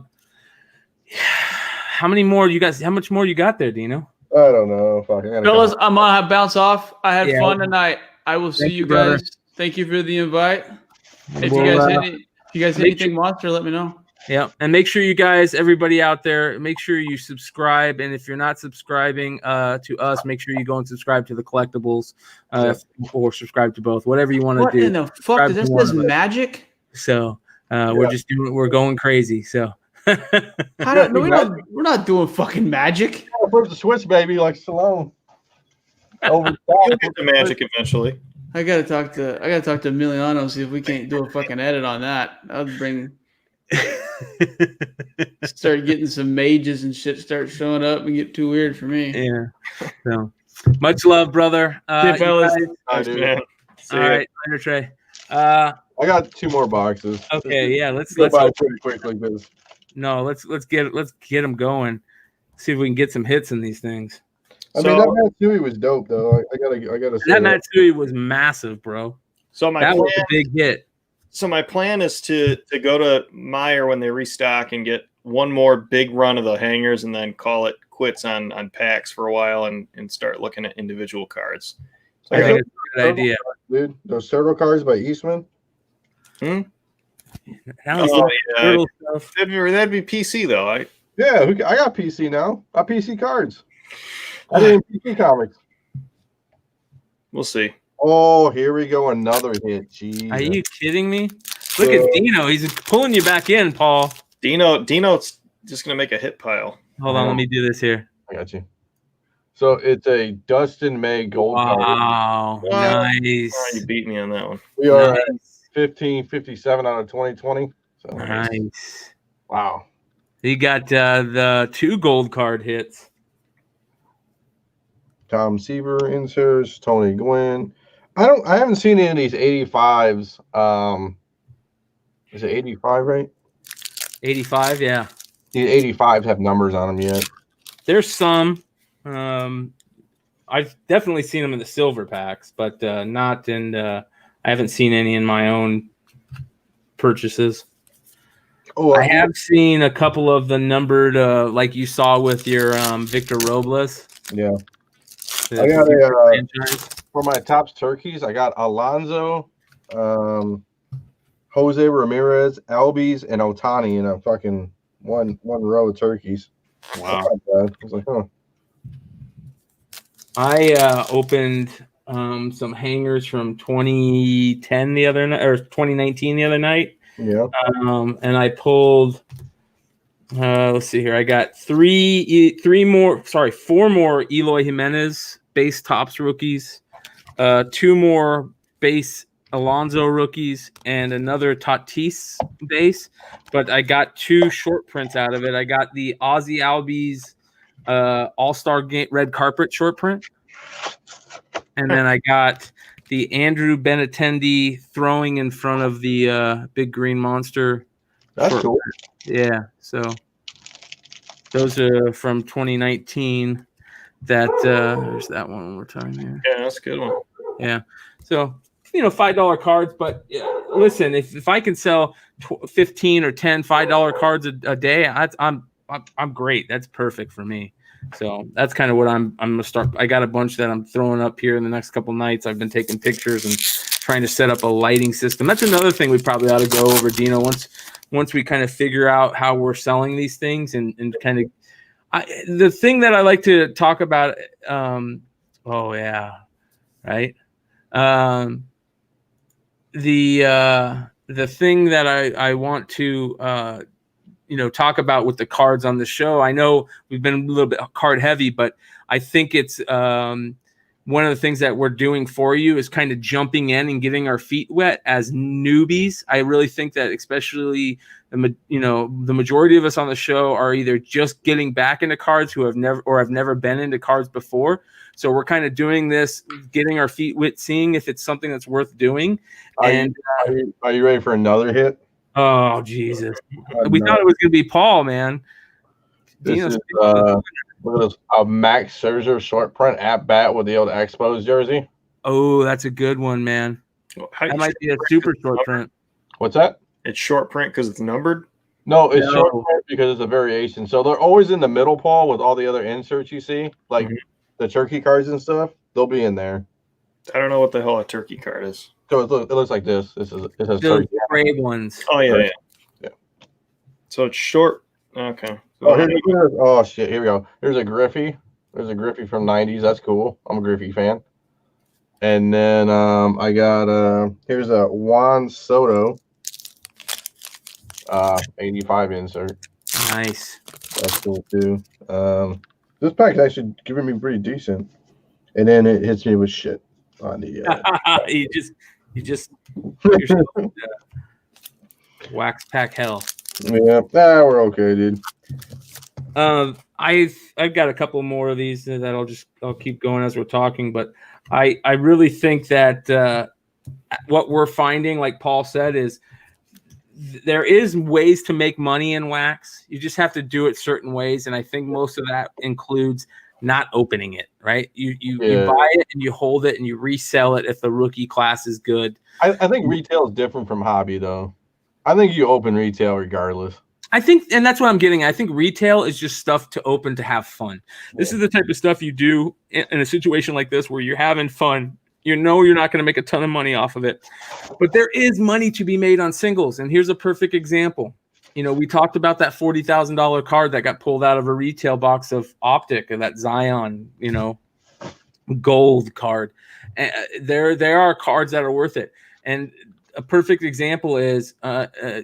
many more you guys? How much more you got there, Deno? I don't know. Fellas, I'm gonna bounce off. I had fun tonight. I will see you guys. Brother. Thank you for the invite. If you guys hit anything monster, let me know. Yeah, and make sure you guys, everybody out there, make sure you subscribe. And if you're not subscribing to us, make sure you go and subscribe to the collectibles, or subscribe to both. Whatever you want to do. What in the fuck? This is magic. So we're going crazy. So we're not doing fucking magic. Where's the Swiss baby like Stallone? You'll get the magic eventually. I gotta talk to Emiliano, see if we can't do a fucking edit on that. I'll bring. Start getting some mages and shit start showing up and get too weird for me. Yeah. So much love, brother. Fellas. All right, Later, Trey. I got 2 more boxes. Okay, yeah. Let's buy pretty quick like this. No, let's get them going. See if we can get some hits in these things. I mean, that Matsui was dope though. I gotta say that Matsui was massive, bro. So that was a big hit. So my plan is to go to Meijer when they restock and get one more big run of the hangers and then call it quits on packs for a while and start looking at individual cards. So I think it's a good idea. Dude, those turtle cards by Eastman. That'd be PC though. I got PC now. I got PC cards. I did PC comics. We'll see. Oh, here we go. Another hit. Jeez. Are you kidding me? Look at Deno. He's pulling you back in, Paul. Deno's just going to make a hit pile. Hold on. Let me do this here. I got you. So it's a Dustin May gold card. Wow. Nice. You beat me on that one. We are at 1557 out of 2020. So nice. Wow. You got the 2 gold card hits. Tom Seaver inserts, Tony Gwynn. I haven't seen any of these 85s. Is it 85, right? 85, yeah. These 85s have numbers on them yet. There's some. I've definitely seen them in the silver packs, but not in I haven't seen any in my own purchases. Oh, I have seen a couple of the numbered, like you saw with your Victor Robles. Yeah. I got for my Topps turkeys. I got Alonso, Jose Ramirez, Albies, and Otani in a fucking one row of turkeys. Wow! I was like, huh. I opened some hangers from 2010 the other night, or 2019 the other night. Yeah. And I pulled Let's see here. I got four more Eloy Jimenez base Topps rookies, 2 more base Alonso rookies, and another Tatis base. But I got 2 short prints out of it. I got the Ozzy Albies All-Star Game red carpet short print, and then I got the Andrew Benintendi throwing in front of the big green monster. That's cool. Yeah, so those are from 2019. That there's that one more time here. Yeah, that's a good one. Yeah, so $5 cards, but listen, if I can sell 15 or 10 $5 cards a day, I'm great. That's perfect for me. So that's kind of what I'm gonna start. I got a bunch that I'm throwing up here in the next couple nights. I've been taking pictures and trying to set up a lighting system. That's another thing we probably ought to go over, Deno, once we kind of figure out how we're selling these things and kind of the thing that I like to talk about. The thing that I want to talk about with the cards on the show. I know we've been a little bit card heavy, but I think it's one of the things that we're doing for you is kind of jumping in and getting our feet wet as newbies. I really think that especially the majority of us on the show are either just getting back into cards who have never been into cards before. So we're kind of doing this, getting our feet wet, seeing if it's something that's worth doing. Are you ready for another hit? Oh, Jesus. We thought it was going to be Paul, man. This is look at this, a Max Scherzer short print at bat with the old Expos jersey. Oh, that's a good one, man. That might be a super short print. What's that? It's short print because it's numbered? No, it's short print because it's a variation. So they're always in the middle, Paul, with all the other inserts you see, like the turkey cards and stuff. They'll be in there. I don't know what the hell a turkey card is. So it looks like this. It has those gray ones. Oh, yeah. So it's short. Okay. Oh, shit. Here we go. Here's a Griffey. There's a Griffey from 90s. That's cool. I'm a Griffey fan. And then I got here's a Juan Soto 85 insert. Nice. That's cool too. This pack's actually giving me pretty decent. And then it hits me with shit on the you just wax pack hell. Yeah, we're okay, dude. I've got a couple more of these that I'll keep going as we're talking, but I really think that what we're finding, like Paul said, is there is ways to make money in wax. You just have to do it certain ways, and I think most of that includes not opening it, right? You buy it and you hold it and you resell it if the rookie class is good. I think retail is different from hobby, though. I think you open retail regardless. I think, and that's what I'm getting at. I think retail is just stuff to open to have fun. This is the type of stuff you do in a situation like this where you're having fun. You're not going to make a ton of money off of it, but there is money to be made on singles. And here's a perfect example. We talked about that $40,000 card that got pulled out of a retail box of Optic and that Zion, gold card. And there are cards that are worth it. And a perfect example is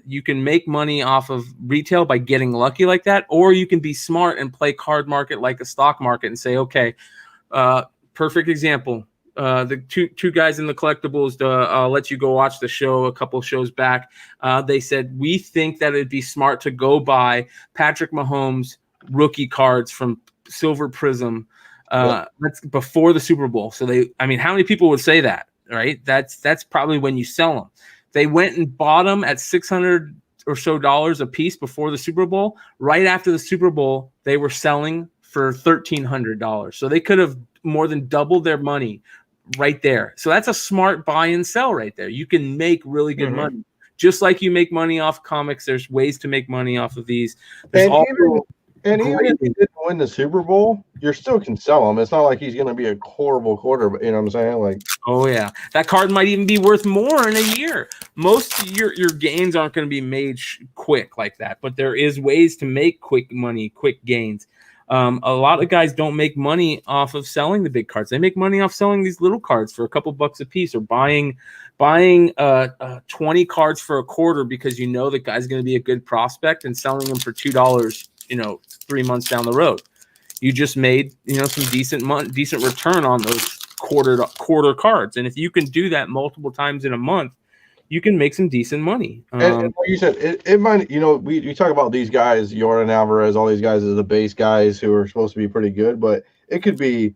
you can make money off of retail by getting lucky like that, or you can be smart and play card market like a stock market and say, okay, perfect example. The two guys in the collectibles, I'll let you go watch the show a couple shows back. They said, we think that it'd be smart to go buy Patrick Mahomes rookie cards from Silver Prism that's before the Super Bowl. So how many people would say that, right? That's probably when you sell them. They went and bought them at $600 or so a piece before the Super Bowl. Right after the Super Bowl, they were selling for $1,300. So they could have more than doubled their money right there. So that's a smart buy and sell right there. You can make really good money. Just like you make money off comics, there's ways to make money off of these. Even if he didn't win the Super Bowl, you still can sell him. It's not like he's going to be a horrible quarterback. You know what I'm saying? Like, oh yeah, that card might even be worth more in a year. Most of your gains aren't going to be made quick like that, but there is ways to make quick money, quick gains. A lot of guys don't make money off of selling the big cards. They make money off selling these little cards for a couple bucks a piece, or buying 20 cards for a quarter because you know the guy's going to be a good prospect, and selling them for $2, 3 months down the road. You just made some decent return on those quarter cards, and if you can do that multiple times in a month, you can make some decent money. And like you said, it might, we talk about these guys, Jordan Alvarez, all these guys as the base guys who are supposed to be pretty good, but it could be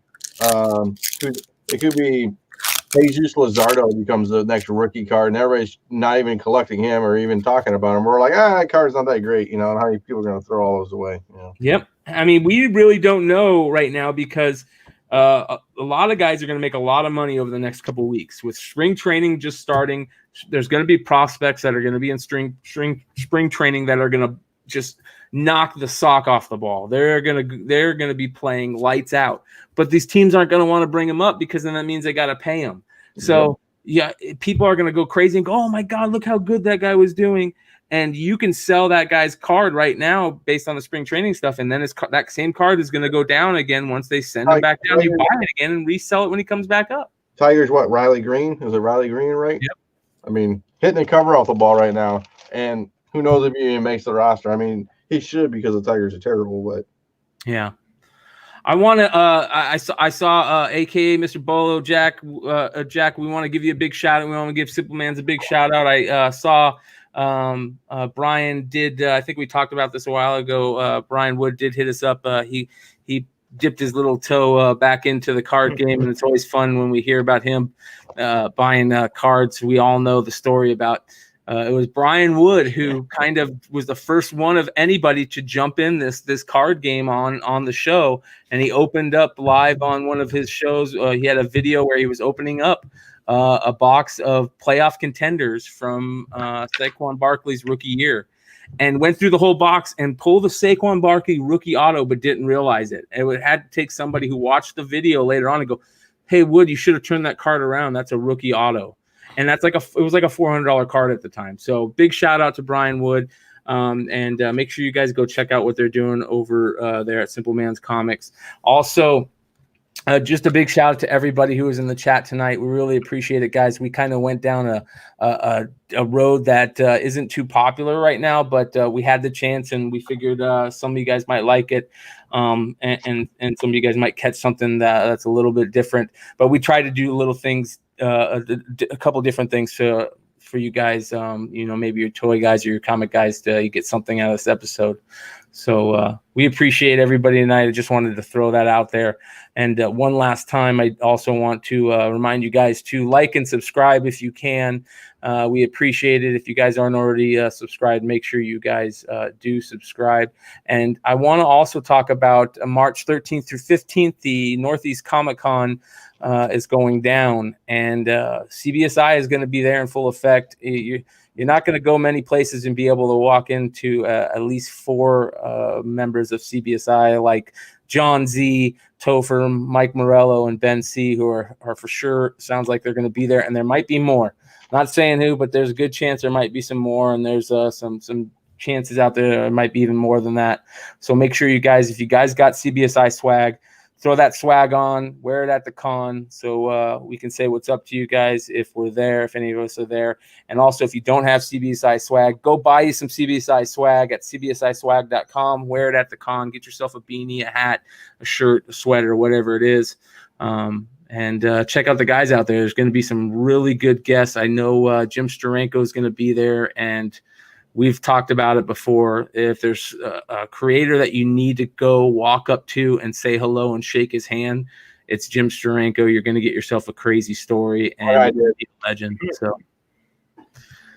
Jesus Luzardo becomes the next rookie card, and everybody's not even collecting him or even talking about him. We're like, that card's not that great, and how many people are going to throw all those away? Yep. I mean, we really don't know right now because a lot of guys are going to make a lot of money over the next couple of weeks with spring training just starting. There's going to be prospects that are going to be in spring training that are going to just knock the sock off the ball. They're going to be playing lights out, but these teams aren't going to want to bring them up because then that means they got to pay them. So yeah, people are going to go crazy and go, oh my God, look how good that guy was doing. And you can sell that guy's card right now based on the spring training stuff, and then that same card is going to go down again once they send him back down. You buy it again and resell it when he comes back up. Tigers, what, Riley Green? Is it Riley Green, right? Yep. I mean, hitting the cover off the ball right now, and who knows if he even makes the roster. I mean, he should because the Tigers are terrible, but yeah. I want to. I saw, AKA Mr. Bolo, Jack. Jack, we want to give you a big shout out. We want to give Simple Man's a big shout out. I saw. Bryan did. I think we talked about this a while ago. Bryan Wood did hit us up. He dipped his little toe back into the card game, and it's always fun when we hear about him buying cards. We all know the story about. It was Bryan Wood who kind of was the first one of anybody to jump in this card game on the show, and he opened up live on one of his shows. He had a video where he was opening up a box of playoff contenders from Saquon Barkley's rookie year, and went through the whole box and pulled the Saquon Barkley rookie auto, but didn't realize it. It had to take somebody who watched the video later on and go, "Hey, Wood, you should have turned that card around. That's a rookie auto." And it was like a $400 card at the time. So big shout out to Bryan Wood. And make sure you guys go check out what they're doing over there at Simple Man's Comics. Also, just a big shout out to everybody who was in the chat tonight. We really appreciate it, guys. We kind of went down a road that isn't too popular right now, but we had the chance, and we figured some of you guys might like it, and some of you guys might catch something that's a little bit different. But we try to do little things, a couple different things for you guys. Maybe your toy guys or your comic guys, you get something out of this episode. So we appreciate everybody tonight. I just wanted to throw that out there. And one last time, I also want to remind you guys to like and subscribe if you can. We appreciate it. If you guys aren't already subscribed, make sure you guys do subscribe. And I want to also talk about March 13th through 15th, the Northeast Comic Con is going down, and CBSI is going to be there in full effect. You're not going to go many places and be able to walk into at least 4 members of CBSI, like Jon Z, Topher, Mike Morello, and Ben C, who are for sure, sounds like they're going to be there, and there might be more. Not saying who, but there's a good chance there might be some more, and there's some chances out there might be even more than that. So make sure you guys, if you guys got CBSI swag, throw that swag on, wear it at the con, so we can say what's up to you guys if we're there, if any of us are there. And also, if you don't have CBSI swag, go buy you some CBSI swag at cbsiswag.com. Wear it at the con. Get yourself a beanie, a hat, a shirt, a sweater, whatever it is. And check out the guys out there. There's going to be some really good guests. I know Jim Steranko is going to be there, and we've talked about it before. If there's a creator that you need to go walk up to and say hello and shake his hand, it's Jim Steranko. You're going to get yourself a crazy story and be a legend. So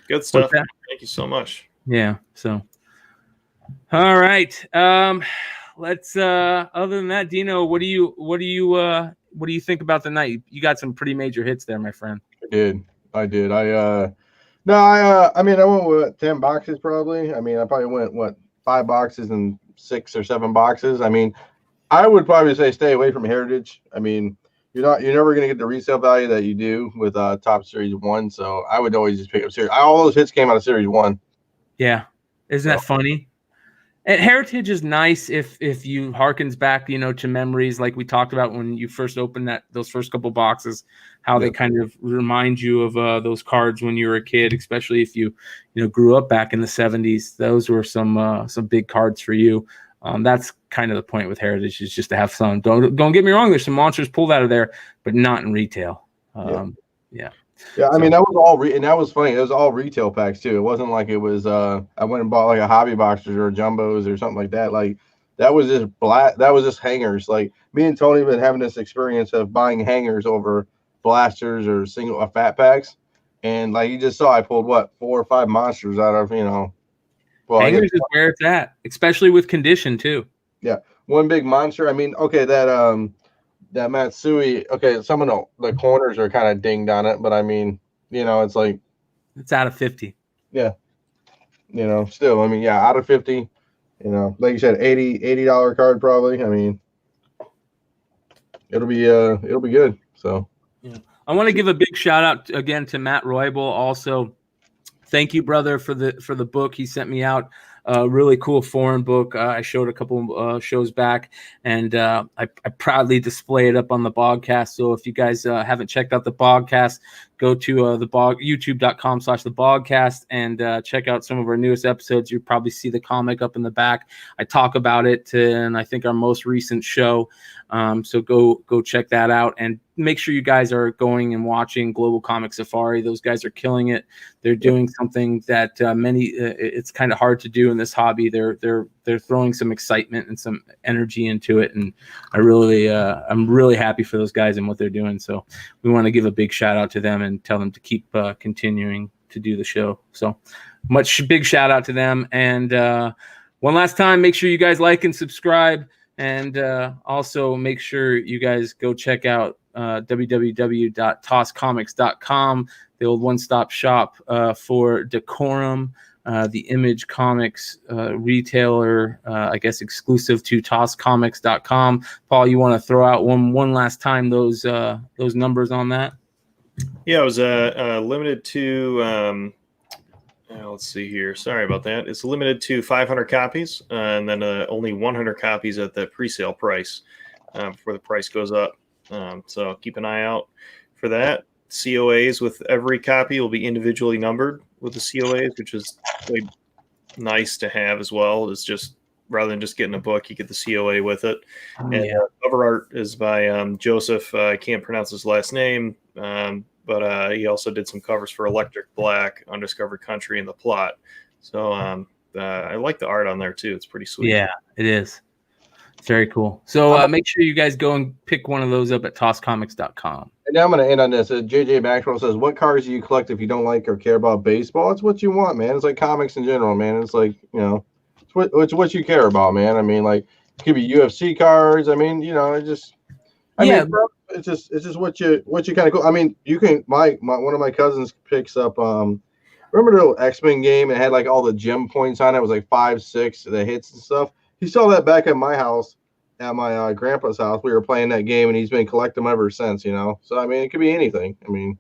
good stuff. Thank you so much. Yeah. So, all right. Let's. Other than that, Deno, what do you think about the night? You got some pretty major hits there, my friend. I did. I mean, I went with 10 boxes probably. I mean, I probably went 5 boxes and 6 or 7 boxes. I mean, I would probably say stay away from Heritage. I mean, you're never going to get the resale value that you do with Top Series 1. So I would always just pick up Series. All those hits came out of Series 1. Yeah, isn't that funny? And Heritage is nice if you harkens back, to memories like we talked about when you first opened those first couple boxes, how they kind of remind you of those cards when you were a kid, especially if you grew up back in the 70s. Those were some big cards for you. That's kind of the point with Heritage, is just to have fun. Don't get me wrong. There's some monsters pulled out of there, but not in retail. Yeah, I mean, that was all and that was funny. It was all retail packs too. It wasn't like it was I went and bought like a hobby boxers or jumbos or something like that. Like that was just hangers. Like me and Tony have been having this experience of buying hangers over blasters or fat packs. And like you just saw, I pulled 4 or 5 monsters out of, hangers is where it's at, especially with condition too. Yeah. One big monster. I mean, okay, that Matsui, okay, some of the corners are kind of dinged on it, but I mean, it's like it's out of 50. Yeah. Still, I mean, yeah, out of 50, like you said, $80 card probably. I mean, it'll be good. So yeah. I want to give a big shout out again to Matt Roybal. Also, thank you, brother, for the book he sent me out. A really cool foreign book. I showed a couple shows back, and I proudly display it up on the podcast. So if you guys haven't checked out the podcast, go to youtube.com/thebogcast and check out some of our newest episodes. You'll probably see the comic up in the back. I talk about it in, I think, our most recent show. So go check that out, and make sure you guys are going and watching Global Comic Safari. Those guys are killing it. They're doing something that it's kind of hard to do in this hobby. They're throwing some excitement and some energy into it, and I'm really happy for those guys and what they're doing. So we want to give a big shout out to them and tell them to keep continuing to do the show. So big shout out to them. And one last time, make sure you guys like and subscribe, and also make sure you guys go check out www.tosscomics.com, the old one-stop shop for Decorum, the Image Comics retailer, I guess exclusive to tosscomics.com. Paul, you want to throw out one last time those numbers on that? Yeah, it was limited to let's see here. Sorry about that. It's limited to 500 copies, and then only 100 copies at the pre-sale price before the price goes up. So keep an eye out for that. COAs with every copy will be individually numbered with the COAs, which is really nice to have as well. It's just, rather than just getting a book, you get the COA with it. And cover art is by Joseph. I can't pronounce his last name, but he also did some covers for Electric Black, Undiscovered Country, and The Plot. So I like the art on there too. It's pretty sweet. Yeah, it is. Very cool. So make sure you guys go and pick one of those up at tosscomics.com. And now I'm going to end on this. JJ Maxwell says, what cards do you collect if you don't like or care about baseball? It's what you want, man. It's like comics in general, man. It's like, it's what you care about, man. I mean, like, it could be UFC cards. I mean, it's just what you kind of cool. I mean, you can, one of my cousins picks up, remember the little X-Men game? It had like all the gem points on it. It was like 5, 6, the hits and stuff. He saw that back at my house, at my grandpa's house. We were playing that game, and he's been collecting them ever since, So, I mean, it could be anything. I mean.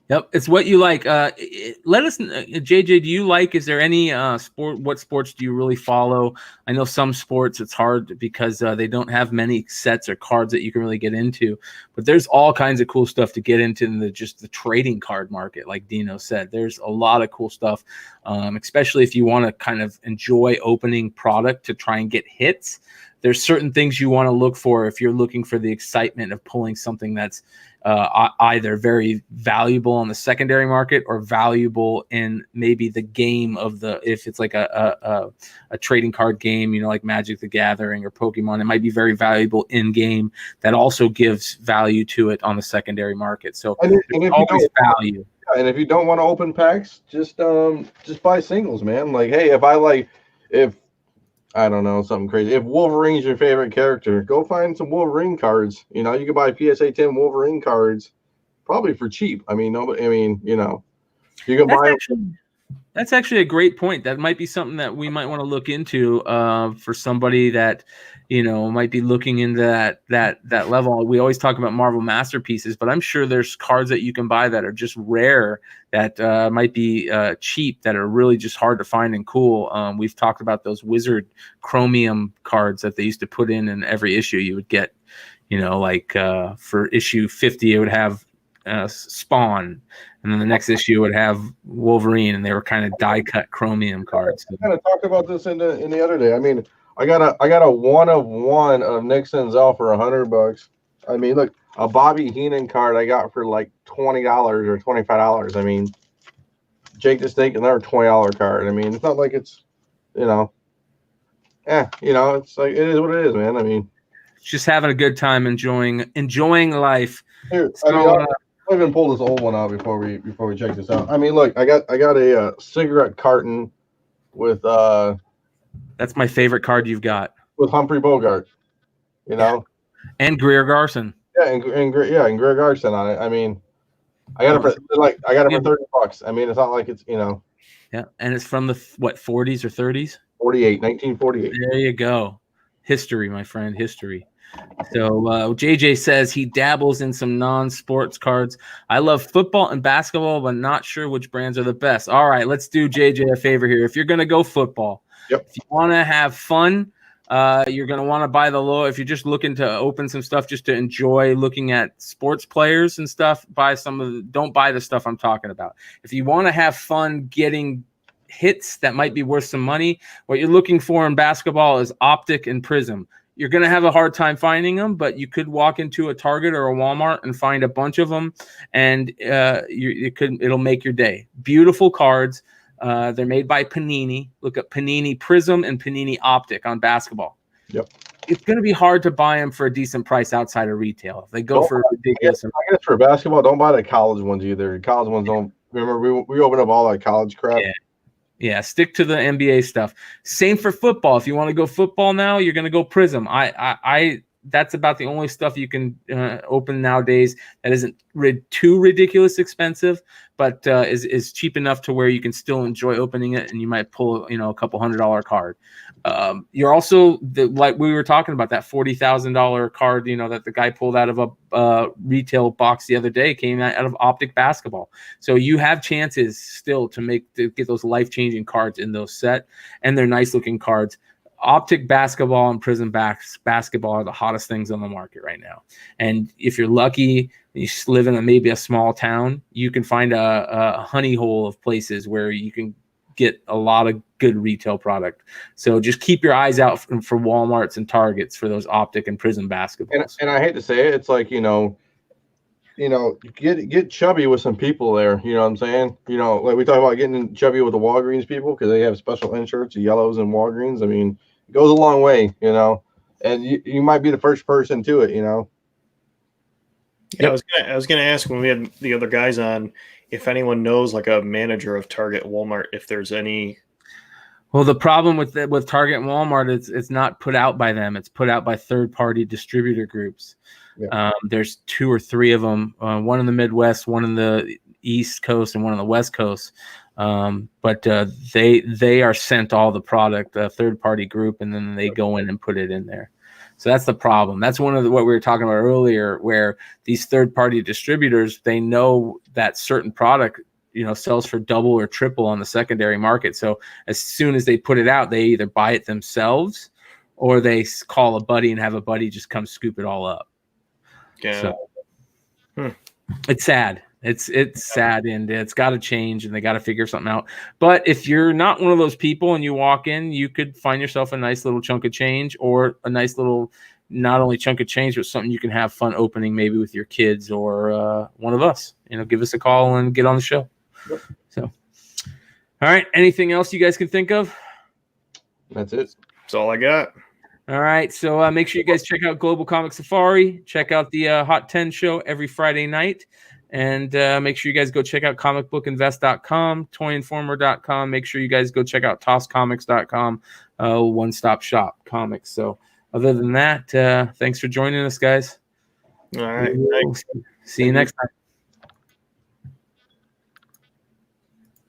Yep, it's what you like. Let us, JJ, do you like, is there any what sports do you really follow? I know some sports it's hard because they don't have many sets or cards that you can really get into, but there's all kinds of cool stuff to get into in the trading card market. Like Deno said, there's a lot of cool stuff, especially if you want to kind of enjoy opening product to try and get hits. There's certain things you want to look for if you're looking for the excitement of pulling something that's either very valuable on the secondary market or valuable in maybe the game if it's like a trading card game, like Magic the Gathering or Pokemon, it might be very valuable in game that also gives value to it on the secondary market. So and if always value. And if you don't want to open packs, just buy singles, man. Like, hey, if I don't know, something crazy. If Wolverine's your favorite character, go find some Wolverine cards. You can buy PSA 10 Wolverine cards probably for cheap. I mean, you can buy. That's actually a great point. That might be something that we might want to look into for somebody that, might be looking into that level. We always talk about Marvel masterpieces, but I'm sure there's cards that you can buy that are just rare, that might be cheap, that are really just hard to find and cool. We've talked about those Wizard Chromium cards that they used to put in every issue. You would get, like for issue 50, it would have Spawn, and then the next issue would have Wolverine, and they were kind of die cut chromium cards. I kind of talked about this in the other day. I mean, I got a 1/1 of Nick Senzel for $100. I mean, look, a Bobby Heenan card I got for like $20 or $25. I mean, Jake the Snake, another $20 card. I mean, it's not like it's, it's like, it is what it is, man. I mean, just having a good time, enjoying life. Here, I'll even pull this old one out before we check this out. I mean, look, I got a cigarette carton with that's my favorite card you've got, with Humphrey Bogart, and Greer Garson. Yeah, and Greer Garson on it. I mean, I got it for $30. I mean, it's not like it's Yeah, and it's from the 40s or 30s. 1948. There you go, history, my friend, history. So JJ says he dabbles in some non-sports cards. I love football and basketball, but not sure which brands are the best. All right, let's do JJ a favor here. If you're going to go football, if you want to have fun, you're going to want to buy the low. If you're just looking to open some stuff just to enjoy looking at sports players and stuff, don't buy the stuff I'm talking about. If you want to have fun getting hits that might be worth some money, what you're looking for in basketball is Optic and Prism. You're going to have a hard time finding them, but you could walk into a Target or a Walmart and find a bunch of them, and it'll make your day. Beautiful cards. They're made by Panini. Look up Panini Prism and Panini Optic on basketball. Yep. It's going to be hard to buy them for a decent price outside of retail. If they go for ridiculous. I guess for basketball, don't buy the college ones either. College ones don't. Remember, we opened up all that college crap. Yeah, stick to the NBA stuff. Same for football. If you want to go football now, you're going to go Prism. That's about the only stuff you can open nowadays that isn't too ridiculous expensive, but is cheap enough to where you can still enjoy opening it, and you might pull a couple $100 card. You're also like we were talking about, that $40,000 card that the guy pulled out of a retail box the other day came out of Optic Basketball. So you have chances still to get those life-changing cards in those set, and they're nice looking cards. Optic Basketball and Prism Basketball are the hottest things on the market right now. And if you're lucky, you live in maybe a small town, you can find a honey hole of places where you can get a lot of good retail product. So just keep your eyes out for Walmarts and Targets for those Optic and Prism basketballs. And I hate to say it, it's like, get chubby with some people there. You know what I'm saying? Like we talk about getting chubby with the Walgreens people because they have special inserts, yellows and Walgreens. I mean, it goes a long way, and you might be the first person to it, Yeah, yep. I was gonna ask when we had the other guys on if anyone knows like a manager of Target, Walmart, if there's any. Well, the problem with Target and Walmart is it's not put out by them; it's put out by third-party distributor groups. Yeah. There's 2 or 3 of them, one in the Midwest, one in the East Coast, and one on the West Coast. But they are sent all the product, a third-party group, and then they go in and put it in there. So that's the problem. That's one of what we were talking about earlier, where these third-party distributors, they know that certain product, sells for double or triple on the secondary market. So as soon as they put it out, they either buy it themselves or they call a buddy and have a buddy just come scoop it all up. Yeah. So it's sad. It's sad, and it's got to change, and they got to figure something out. But if you're not one of those people and you walk in, you could find yourself a nice little chunk of change, or a nice little, not only chunk of change, but something you can have fun opening, maybe with your kids or one of us. Give us a call and get on the show. Yep. So, all right. Anything else you guys can think of? That's it. That's all I got. All right, so make sure you guys check out Global Comic Safari. Check out the Hot 10 show every Friday night. And make sure you guys go check out comicbookinvest.com, toyinformer.com. Make sure you guys go check out tosscomics.com, one-stop shop comics. So other than that, thanks for joining us, guys. All right. See you next time.